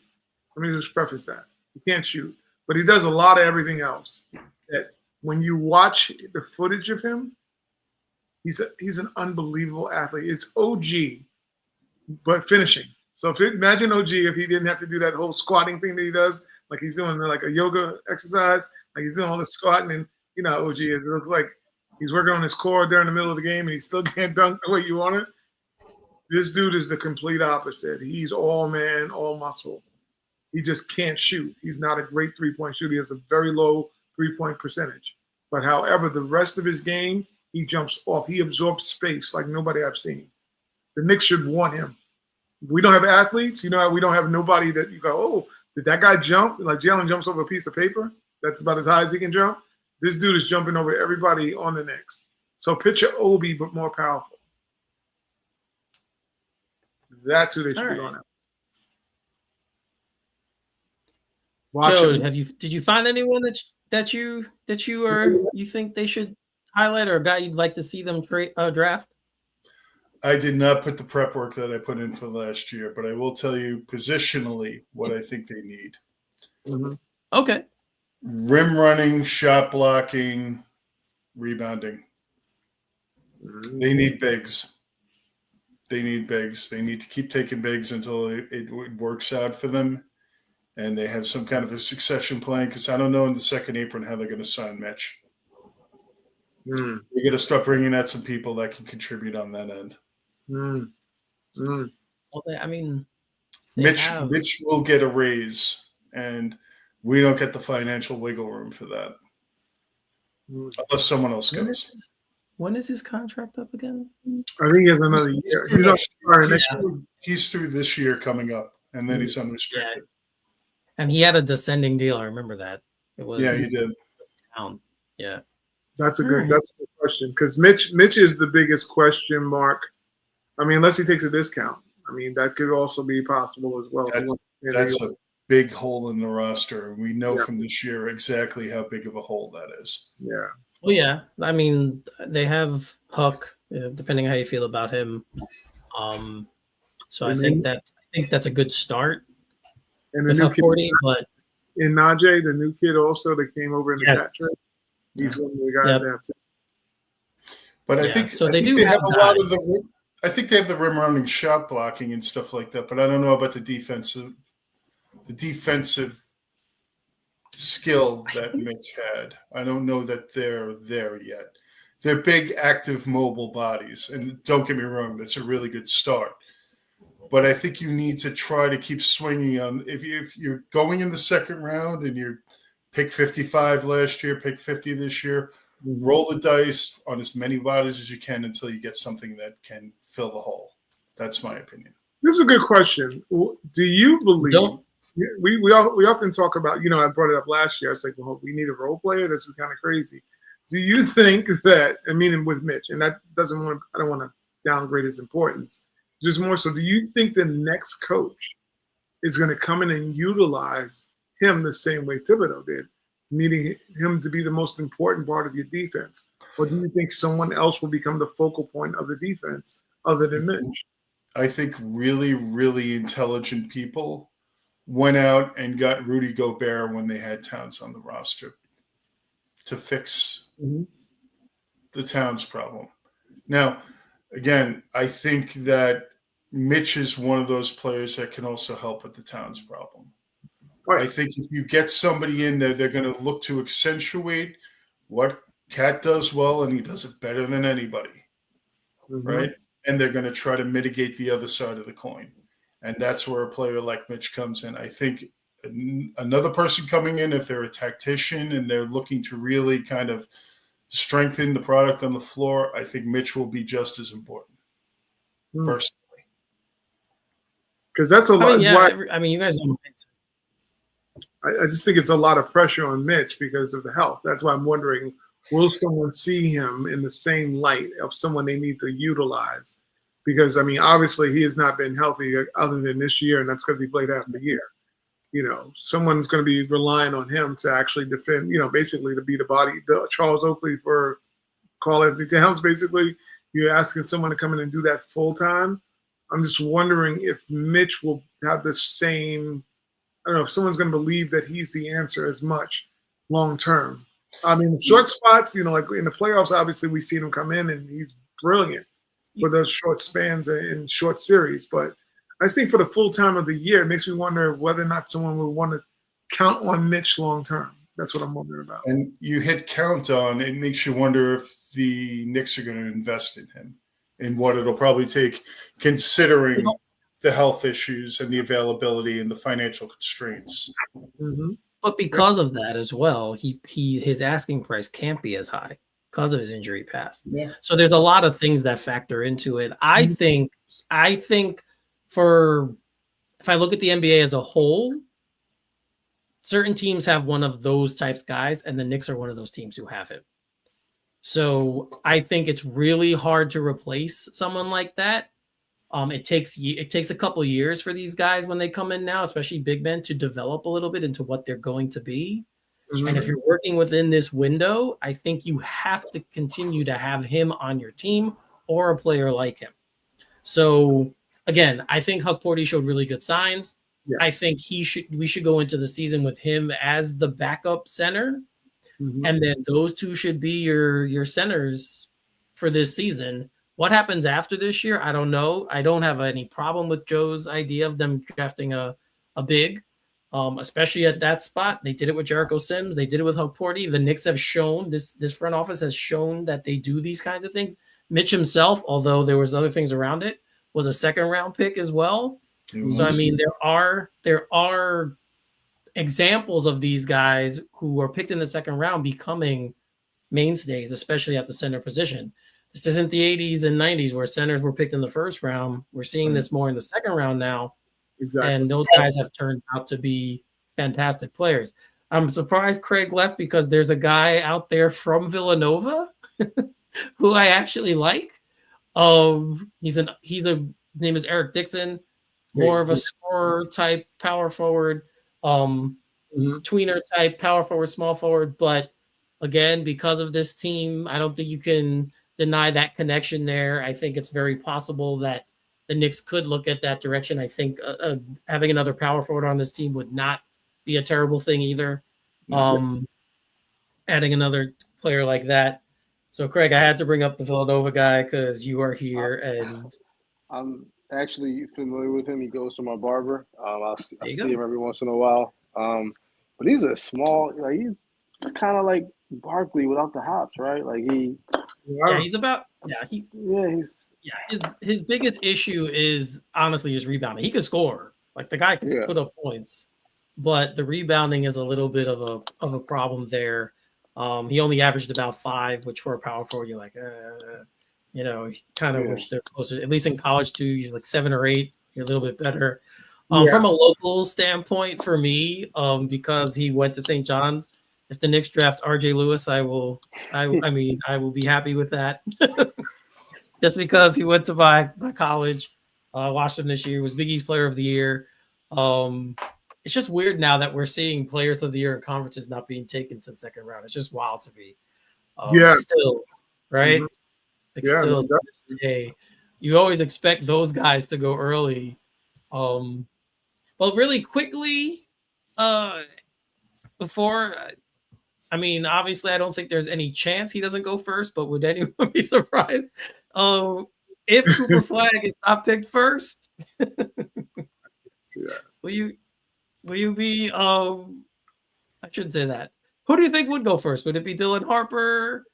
B: Let me just preface that. He can't shoot, but he does a lot of everything else. That when you watch the footage of him, he's an unbelievable athlete. It's OG, but finishing. So imagine OG if he didn't have to do that whole squatting thing that he does, like he's doing like a yoga exercise, like he's doing all this squatting, and OG is. It looks like he's working on his core during the middle of the game, and he still can't dunk the way you want it. This dude is the complete opposite. He's all man, all muscle. He just can't shoot. He's not a great three-point shooter. He has a very low three-point percentage. But however, the rest of his game, he jumps off. He absorbs space like nobody I've seen. The Knicks should want him. we don't have athletes. You know, we don't have nobody that you go, oh, did that guy jump? Like Jalen jumps over a piece of paper. That's about as high as he can jump. This dude is jumping over everybody on the Knicks. So picture Obi, but more powerful. That's who they should be going at.
A: Joe, did you find anyone that you think they should highlight, or a guy you'd like to see them draft?
C: I did not put the prep work that I put in for last year, but I will tell you positionally what I think they need.
B: Mm-hmm.
A: Okay.
C: Rim running, shot blocking, rebounding.
B: Mm-hmm.
C: They need bigs. They need bigs. They need to keep taking bigs until it works out for them. And they have some kind of a succession plan, because I don't know in the second apron how they're going to sign Mitch.
B: Mm.
C: They got to start bringing out some people that can contribute on that end.
B: Mm. Mm.
A: Well,
C: Mitch will get a raise, and we don't get the financial wiggle room for that unless someone else goes.
A: When is his contract up again?
B: I think he has another year.
C: He's through this year coming up, and then he's unrestricted.
A: Yeah. And he had a descending deal. I remember that. It was
C: he did.
A: Yeah.
B: That's a good question, because Mitch is the biggest question mark. I mean, unless he takes a discount. I mean, that could also be possible as well.
C: That's a big hole in the roster. We know from this year exactly how big of a hole that is.
B: Yeah.
A: Well, yeah. I mean, they have Huck, depending on how you feel about him. So I think that's a good start.
B: And the new kid,
A: but
B: in Najee, the new kid also that came over in the cat trade. He's one of the guys that have to.
C: But I think they have a lot of the. I think they have the rim running, shot blocking, and stuff like that. But I don't know about the defensive skill that Mitch had. I don't know that they're there yet. They're big, active, mobile bodies, and don't get me wrong, that's a really good start. But I think you need to try to keep swinging on. If you're going in the second round and you're pick 55 last year, pick 50 this year, roll the dice on as many bodies as you can until you get something that can fill the hole. That's my opinion.
B: This is a good question. Do you believe we often talk about, I brought it up last year. I was like, well, we need a role player. This is kind of crazy. Do you think that, with Mitch, and I don't want to downgrade his importance, just more so, do you think the next coach is going to come in and utilize him the same way Thibodeau did, needing him to be the most important part of your defense? Or do you think someone else will become the focal point of the defense other than Mitch?
C: I think really, really intelligent people went out and got Rudy Gobert when they had Towns on the roster to fix the Towns problem. Now, again, I think that Mitch is one of those players that can also help with the Towns problem. Right. I think if you get somebody in there, they're going to look to accentuate what Cat does well, and he does it better than anybody, right? And they're going to try to mitigate the other side of the coin. And that's where a player like Mitch comes in. I think another person coming in, if they're a tactician and they're looking to really kind of strengthen the product on the floor, I think Mitch will be just as important, personally.
B: Because that's a lot.
A: You guys don't.
B: I just think it's a lot of pressure on Mitch because of the health. That's why I'm wondering, will someone see him in the same light of someone they need to utilize? Because, obviously he has not been healthy other than this year, and that's because he played half the year. Someone's going to be relying on him to actually defend, basically to be the Charles Oakley for Karl Anthony Towns, basically. You're asking someone to come in and do that full time. I'm just wondering if Mitch will have the same, I don't know, if someone's going to believe that he's the answer as much long term. Short spots, like in the playoffs, obviously we see him come in and he's brilliant for those short spans and short series. But I think for the full time of the year, it makes me wonder whether or not someone would want to count on Mitch long term. That's what I'm wondering about.
C: And you hit count on, it makes you wonder if the Knicks are going to invest in him and what it'll probably take, considering the health issues and the availability and the financial constraints.
A: But because of that as well, his asking price can't be as high because of his injury past.
C: Yeah.
A: So there's a lot of things that factor into it. I think if I look at the NBA as a whole, certain teams have one of those types guys, and the Knicks are one of those teams who have it. So I think it's really hard to replace someone like that. It takes a couple years for these guys when they come in now, especially big men, to develop a little bit into what they're going to be.
B: Mhm.
A: And if you're working within this window, I think you have to continue to have him on your team or a player like him. So again, I think Huck Porty showed really good signs.
B: Yeah.
A: I think we should go into the season with him as the backup center.
B: Mhm.
A: And then those two should be your centers for this season. What happens after this year, I don't know. I don't have any problem with Joe's idea of them drafting a big, especially at that spot. They did it with Jericho Sims. They did it with Huck Porty. The Knicks have shown, this front office has shown that they do these kinds of things. Mitch himself, although there was other things around it, was a second-round pick as well. So, I mean, there are examples of these guys who are picked in the second round becoming mainstays, especially at the center position. This isn't the 80s and 90s where centers were picked in the first round. We're seeing this more in the second round now.
B: Exactly.
A: And those guys have turned out to be fantastic players. I'm surprised Craig left because there's a guy out there from Villanova who I actually like. His name is Eric Dixon, more of a scorer type power forward, tweener type power forward, small forward. But again, because of this team, I don't think you can deny that connection there. I think it's very possible that the Knicks could look at that direction. I think having another power forward on this team would not be a terrible thing either. Adding another player like that. So, Craig, I had to bring up the Villanova guy because you are here, and
D: I'm actually familiar with him. He goes to my barber. I see
A: go.
D: him every once in a while. But he's a small, like he's kind of like Barkley without the hops, right? Like
A: his biggest issue is honestly his rebounding. He could score, like the guy can put up points, but the rebounding is a little bit of a problem there. He only averaged about 5, which for a power forward, you're like, kind of wish they're closer. At least in college too, you're like 7 or 8. You're a little bit better. From a local standpoint, for me, because he went to St. John's. If the Knicks draft RJ Lewis, I will be happy with that. Just because he went to my college, watched him this year, was Big East Player of the Year. It's just weird now that we're seeing Players of the Year in conferences not being taken to the second round. It's just wild to me. Still, right? Still to this day, you always expect those guys to go early. Well, really quickly, before. Obviously, I don't think there's any chance he doesn't go first, but would anyone be surprised if Cooper Flag is not picked first? Will you be? I shouldn't say that. Who do you think would go first? Would it be Dylan Harper?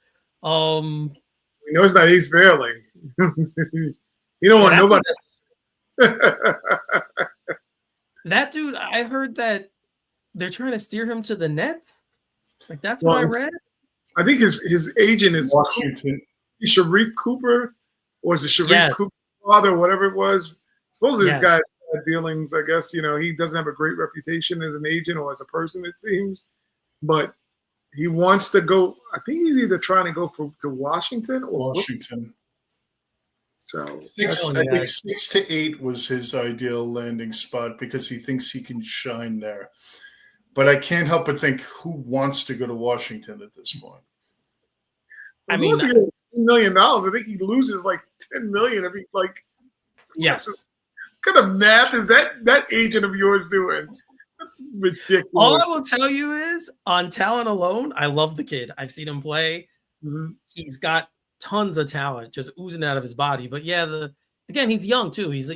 B: We know it's not Ace Fairley. You don't want nobody.
A: That dude, I heard that they're trying to steer him to the Nets. Like that's what I read.
B: I think his agent is
C: Washington.
B: Sharif Cooper, or is it Sharif Cooper's father, whatever it was? Supposedly this guy had dealings. I guess he doesn't have a great reputation as an agent or as a person, it seems. But he wants to go. I think he's either trying to go to Washington or
C: Washington.
B: So
C: I think 6 to 8 was his ideal landing spot because he thinks he can shine there. But I can't help but think, who wants to go to Washington at this point?
B: $10 million. I think he loses like $10 million if he's like.
A: Yes.
B: What kind of math is that agent of yours doing? That's ridiculous.
A: All I will tell you is, on talent alone, I love the kid. I've seen him play. Mm-hmm. He's got tons of talent just oozing out of his body. But again, he's young too. He's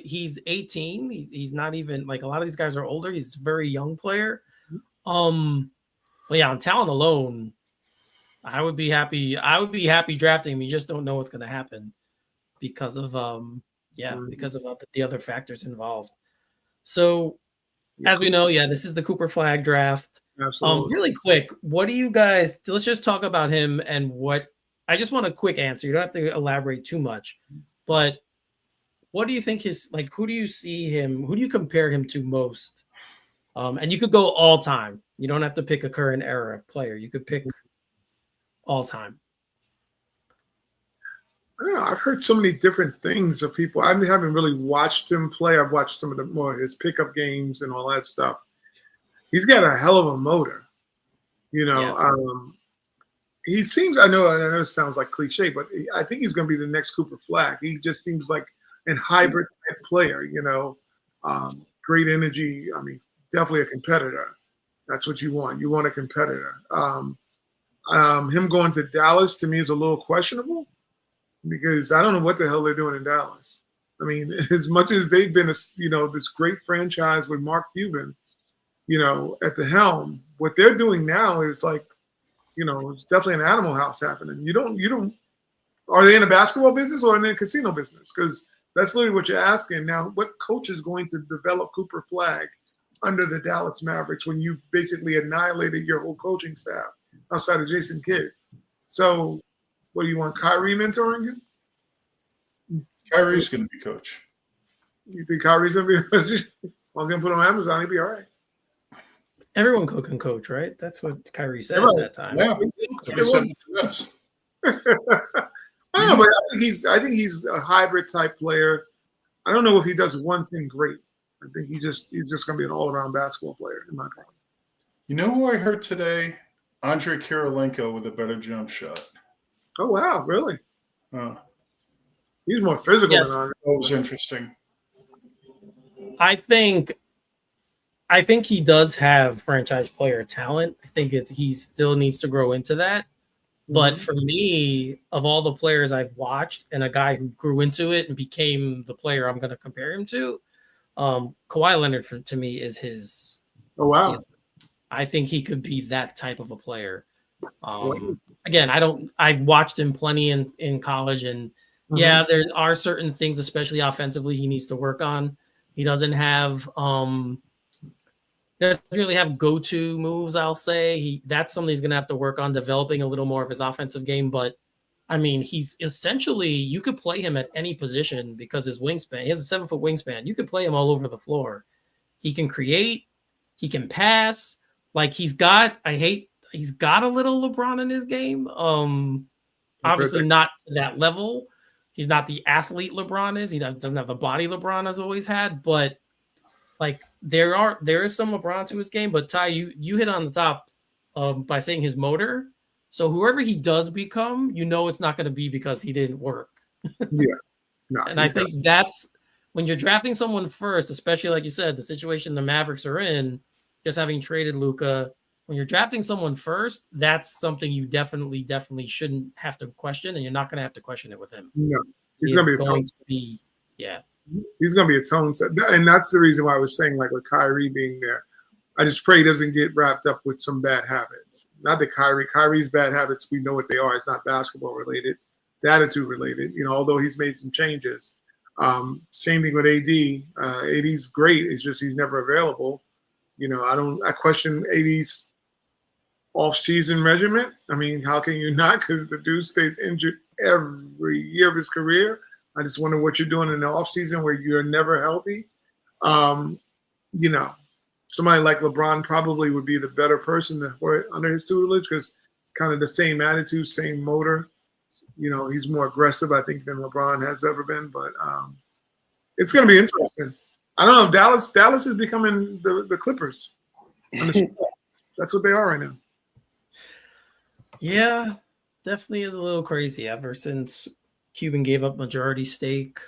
A: 18. He's not even like a lot of these guys are older. He's a very young player. On talent alone, I would be happy. I would be happy drafting him. You just don't know what's going to happen because of because of the other factors involved. So, as we know, this is the Cooper Flag draft.
B: Absolutely.
A: Really quick, what do you guys? Let's just talk about him and what. I just want a quick answer. You don't have to elaborate too much, but what do you think his like? Who do you see him? Who do you compare him to most? And you could go all time. You don't have to pick a current era player. You could pick all time.
B: I don't know. I've heard so many different things of people. I haven't really watched him play. I've watched some of the more his pickup games and all that stuff. He's got a hell of a motor. You know,
A: Yeah.
B: he seems. I know it sounds like cliche, but I think he's going to be the next Cooper Flag. He just seems like a hybrid type player. You know, great energy. I mean, definitely a competitor. That's what you want. You want a competitor. Him going to Dallas to me is a little questionable because I don't know what the hell they're doing in Dallas. I mean, as much as they've been, this great franchise with Mark Cuban, at the helm, what they're doing now is like, it's definitely an animal house happening. You don't. Are they in the basketball business or in the casino business? Because that's literally what you're asking. Now, what coach is going to develop Cooper Flag under the Dallas Mavericks when you basically annihilated your whole coaching staff outside of Jason Kidd? So, what do you want, Kyrie mentoring him?
C: Kyrie's going to be coach.
B: You think Kyrie's going to be coach? I'm going to put him on Amazon. He'll be all right.
A: Everyone can coach, right? That's what Kyrie said
B: Right.
A: at that time.
C: Yeah.
B: I don't know, but I think he's a hybrid type player. I don't know if he does one thing great. I think he's just going to be an all around basketball player in my opinion.
C: You know who I heard today? Andre Kirilenko with a better jump shot.
B: Oh wow, really?
C: Oh,
B: He's more physical
A: Yes.
B: than Andre.
C: that was interesting.
A: I think he does have franchise player talent. I think he still needs to grow into that. But for me, of all the players I've watched and a guy who grew into it and became the player I'm going to compare him to, Kawhi Leonard to me is his.
B: Oh wow.
A: ceiling. I think he could be that type of a player. Again, I've watched him plenty in college, and yeah, there are certain things, especially offensively, he needs to work on. He doesn't have doesn't really have go-to moves, I'll say. That's something he's going to have to work on, developing a little more of his offensive game. But, I mean, he's essentially, you could play him at any position because his wingspan, he has a 7-foot wingspan. You could play him all over the floor. He can create. He can pass. Like, he's got a little LeBron in his game. Obviously not to that level. He's not the athlete LeBron is. He doesn't have the body LeBron has always had, but like there is some LeBron to his game, but Ty, you hit on the top by saying his motor. So whoever he does become, it's not going to be because he didn't work.
B: Yeah. No,
A: and I think that's when you're drafting someone first, especially like you said, the situation the Mavericks are in, just having traded Luka. When you're drafting someone first, that's something you definitely shouldn't have to question, and you're not going to have to question it with him.
B: No, he's going to
A: be yeah.
B: He's going to be a tone set. And that's the reason why I was saying, like, with Kyrie being there, I just pray he doesn't get wrapped up with some bad habits. Not that Kyrie's bad habits, we know what they are. It's not basketball related. It's attitude related, although he's made some changes. Same thing with AD. AD's great. It's just he's never available. I question AD's off-season regimen. I mean, how can you not? Because the dude stays injured every year of his career. I just wonder what you're doing in the offseason where you're never healthy. Somebody like LeBron probably would be the better person under his tutelage because it's kind of the same attitude, same motor. He's more aggressive, I think, than LeBron has ever been. But it's going to be interesting. I don't know. Dallas is becoming the Clippers. That's what they are right now.
A: Yeah, definitely is a little crazy ever since Cuban gave up majority stake.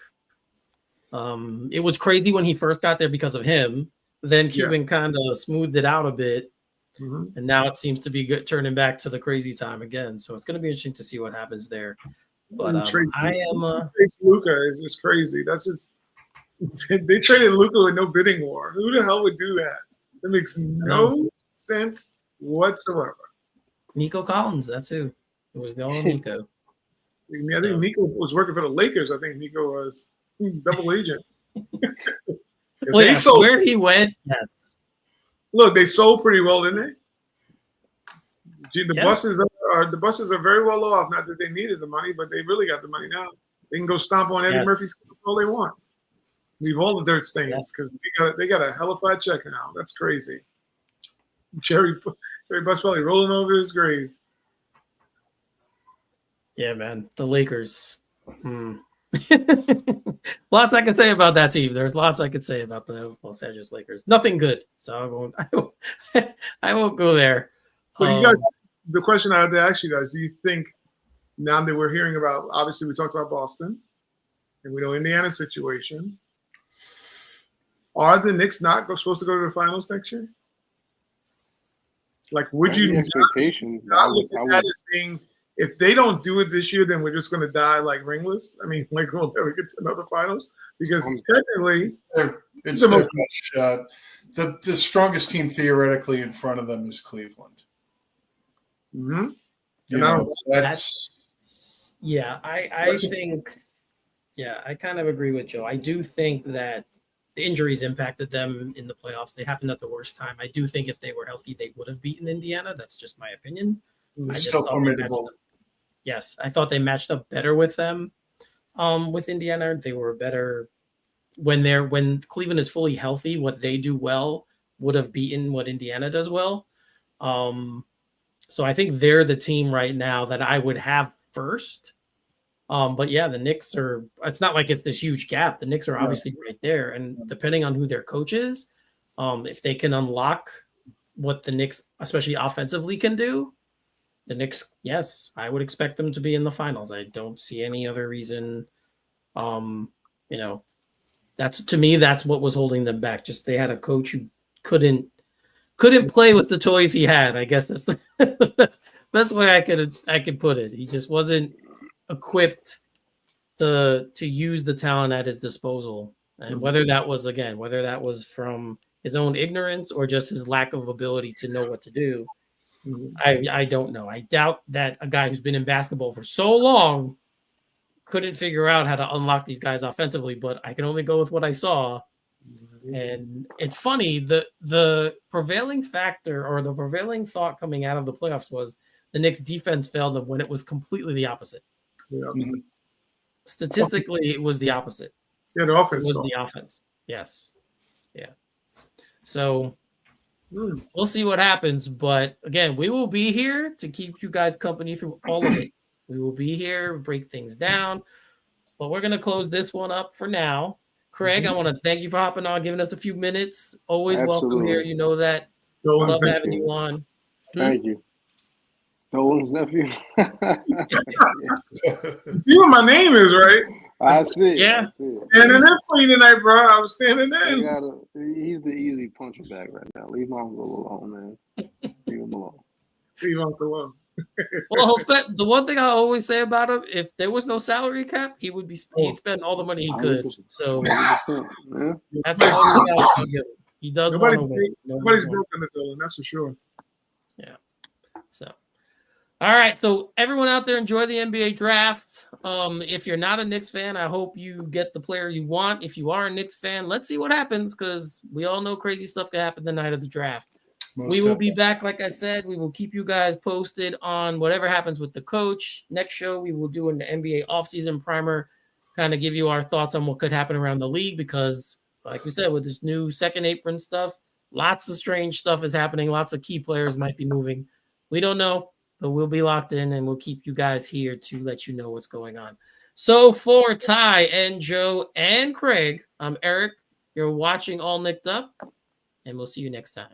A: It was crazy when he first got there because of him. Then Cuban kind of smoothed it out a bit. And now it seems to be turning back to the crazy time again. So it's going to be interesting to see what happens there. But I am
B: Luka is just crazy. That's just they traded Luka with no bidding war. Who the hell would do that? That makes no sense whatsoever.
A: Nico Collins, that's who. It was the only Nico.
B: I think Nico was working for the Lakers. I think Nico was double agent.
A: Well, yes, where he went, yes.
B: Look, they sold pretty well, didn't they? The buses are very well off. Not that they needed the money, but they really got the money now. They can go stomp on Eddie Murphy's all they want. Leave all the dirt stains because they got a hellified checker now. That's crazy. Jerry Buswelly rolling over his grave.
A: Yeah, man. The Lakers. Lots I could say about that team. There's lots I could say about the Los Angeles Lakers. Nothing good. So I won't go there.
B: So you guys, the question I had to ask you guys, do you think now that we're hearing about, obviously we talked about Boston and we know Indiana's situation, are the Knicks not supposed to go to the finals next year? Like, would you not look at that as being, if they don't do it this year, then we're just going to die like ringless? I mean, like we'll never get to another finals because technically
C: it's the most shot. The strongest team theoretically in front of them is Cleveland.
B: Mm-hmm.
C: You know,
A: that's I think, I kind of agree with Joe. I do think that the injuries impacted them in the playoffs. They happened at the worst time. I do think if they were healthy, they would have beaten Indiana. That's just my opinion.
C: Still formidable.
A: Yes, I thought they matched up better with them. With Indiana, they were better when Cleveland is fully healthy. What they do well would have beaten what Indiana does well. So I think they're the team right now that I would have first. But yeah, the Knicks are, it's not like it's this huge gap. The Knicks are obviously right there. And depending on who their coach is, if they can unlock what the Knicks, especially offensively, can do, the Knicks, yes, I would expect them to be in the finals. I don't see any other reason. That's, to me, that's what was holding them back. Just they had a coach who couldn't play with the toys he had. I guess that's the best way I could put it. He just wasn't equipped to use the talent at his disposal. And whether that was from his own ignorance or just his lack of ability to know what to do, I don't know. I doubt that a guy who's been in basketball for so long couldn't figure out how to unlock these guys offensively, but I can only go with what I saw. And it's funny, the prevailing factor or the prevailing thought coming out of the playoffs was the Knicks defense failed them when it was completely the opposite. Statistically, it was the opposite.
B: Yeah, the offense
A: was the offense. Yes. Yeah. So we'll see what happens. But again, we will be here to keep you guys company through all of it. We will be here, break things down. But we're going to close this one up for now. Craig, I want to thank you for hopping on, giving us a few minutes. Always welcome here. You know that. Love having you on.
D: Thank you. Dolan's nephew.
B: You see what my name is, right?
D: I see.
A: Yeah.
B: Standing in for you tonight, bro. I was standing in.
D: He's the easy puncher bag right now. Leave my uncle alone, man. Leave him alone.
B: Leave Uncle alone.
A: Well, the one thing I always say about him, if there was no salary cap, he'd spend all the money he could. So that's the only thing I'll give him. He does. Nobody's
B: broken the Dolan, that's for sure.
A: Yeah. So, all right. So everyone out there, enjoy the NBA draft. If you're not a Knicks fan, I hope you get the player you want. If you are a Knicks fan, let's see what happens because we all know crazy stuff can happen the night of the draft. We will be back, like I said. We will keep you guys posted on whatever happens with the coach. Next show, we will do an NBA offseason primer, kind of give you our thoughts on what could happen around the league because, like we said, with this new second apron stuff, lots of strange stuff is happening. Lots of key players might be moving. We don't know, but we'll be locked in, and we'll keep you guys here to let you know what's going on. So for Ty and Joe and Craig, I'm Eric. You're watching All Knicked Up, and we'll see you next time.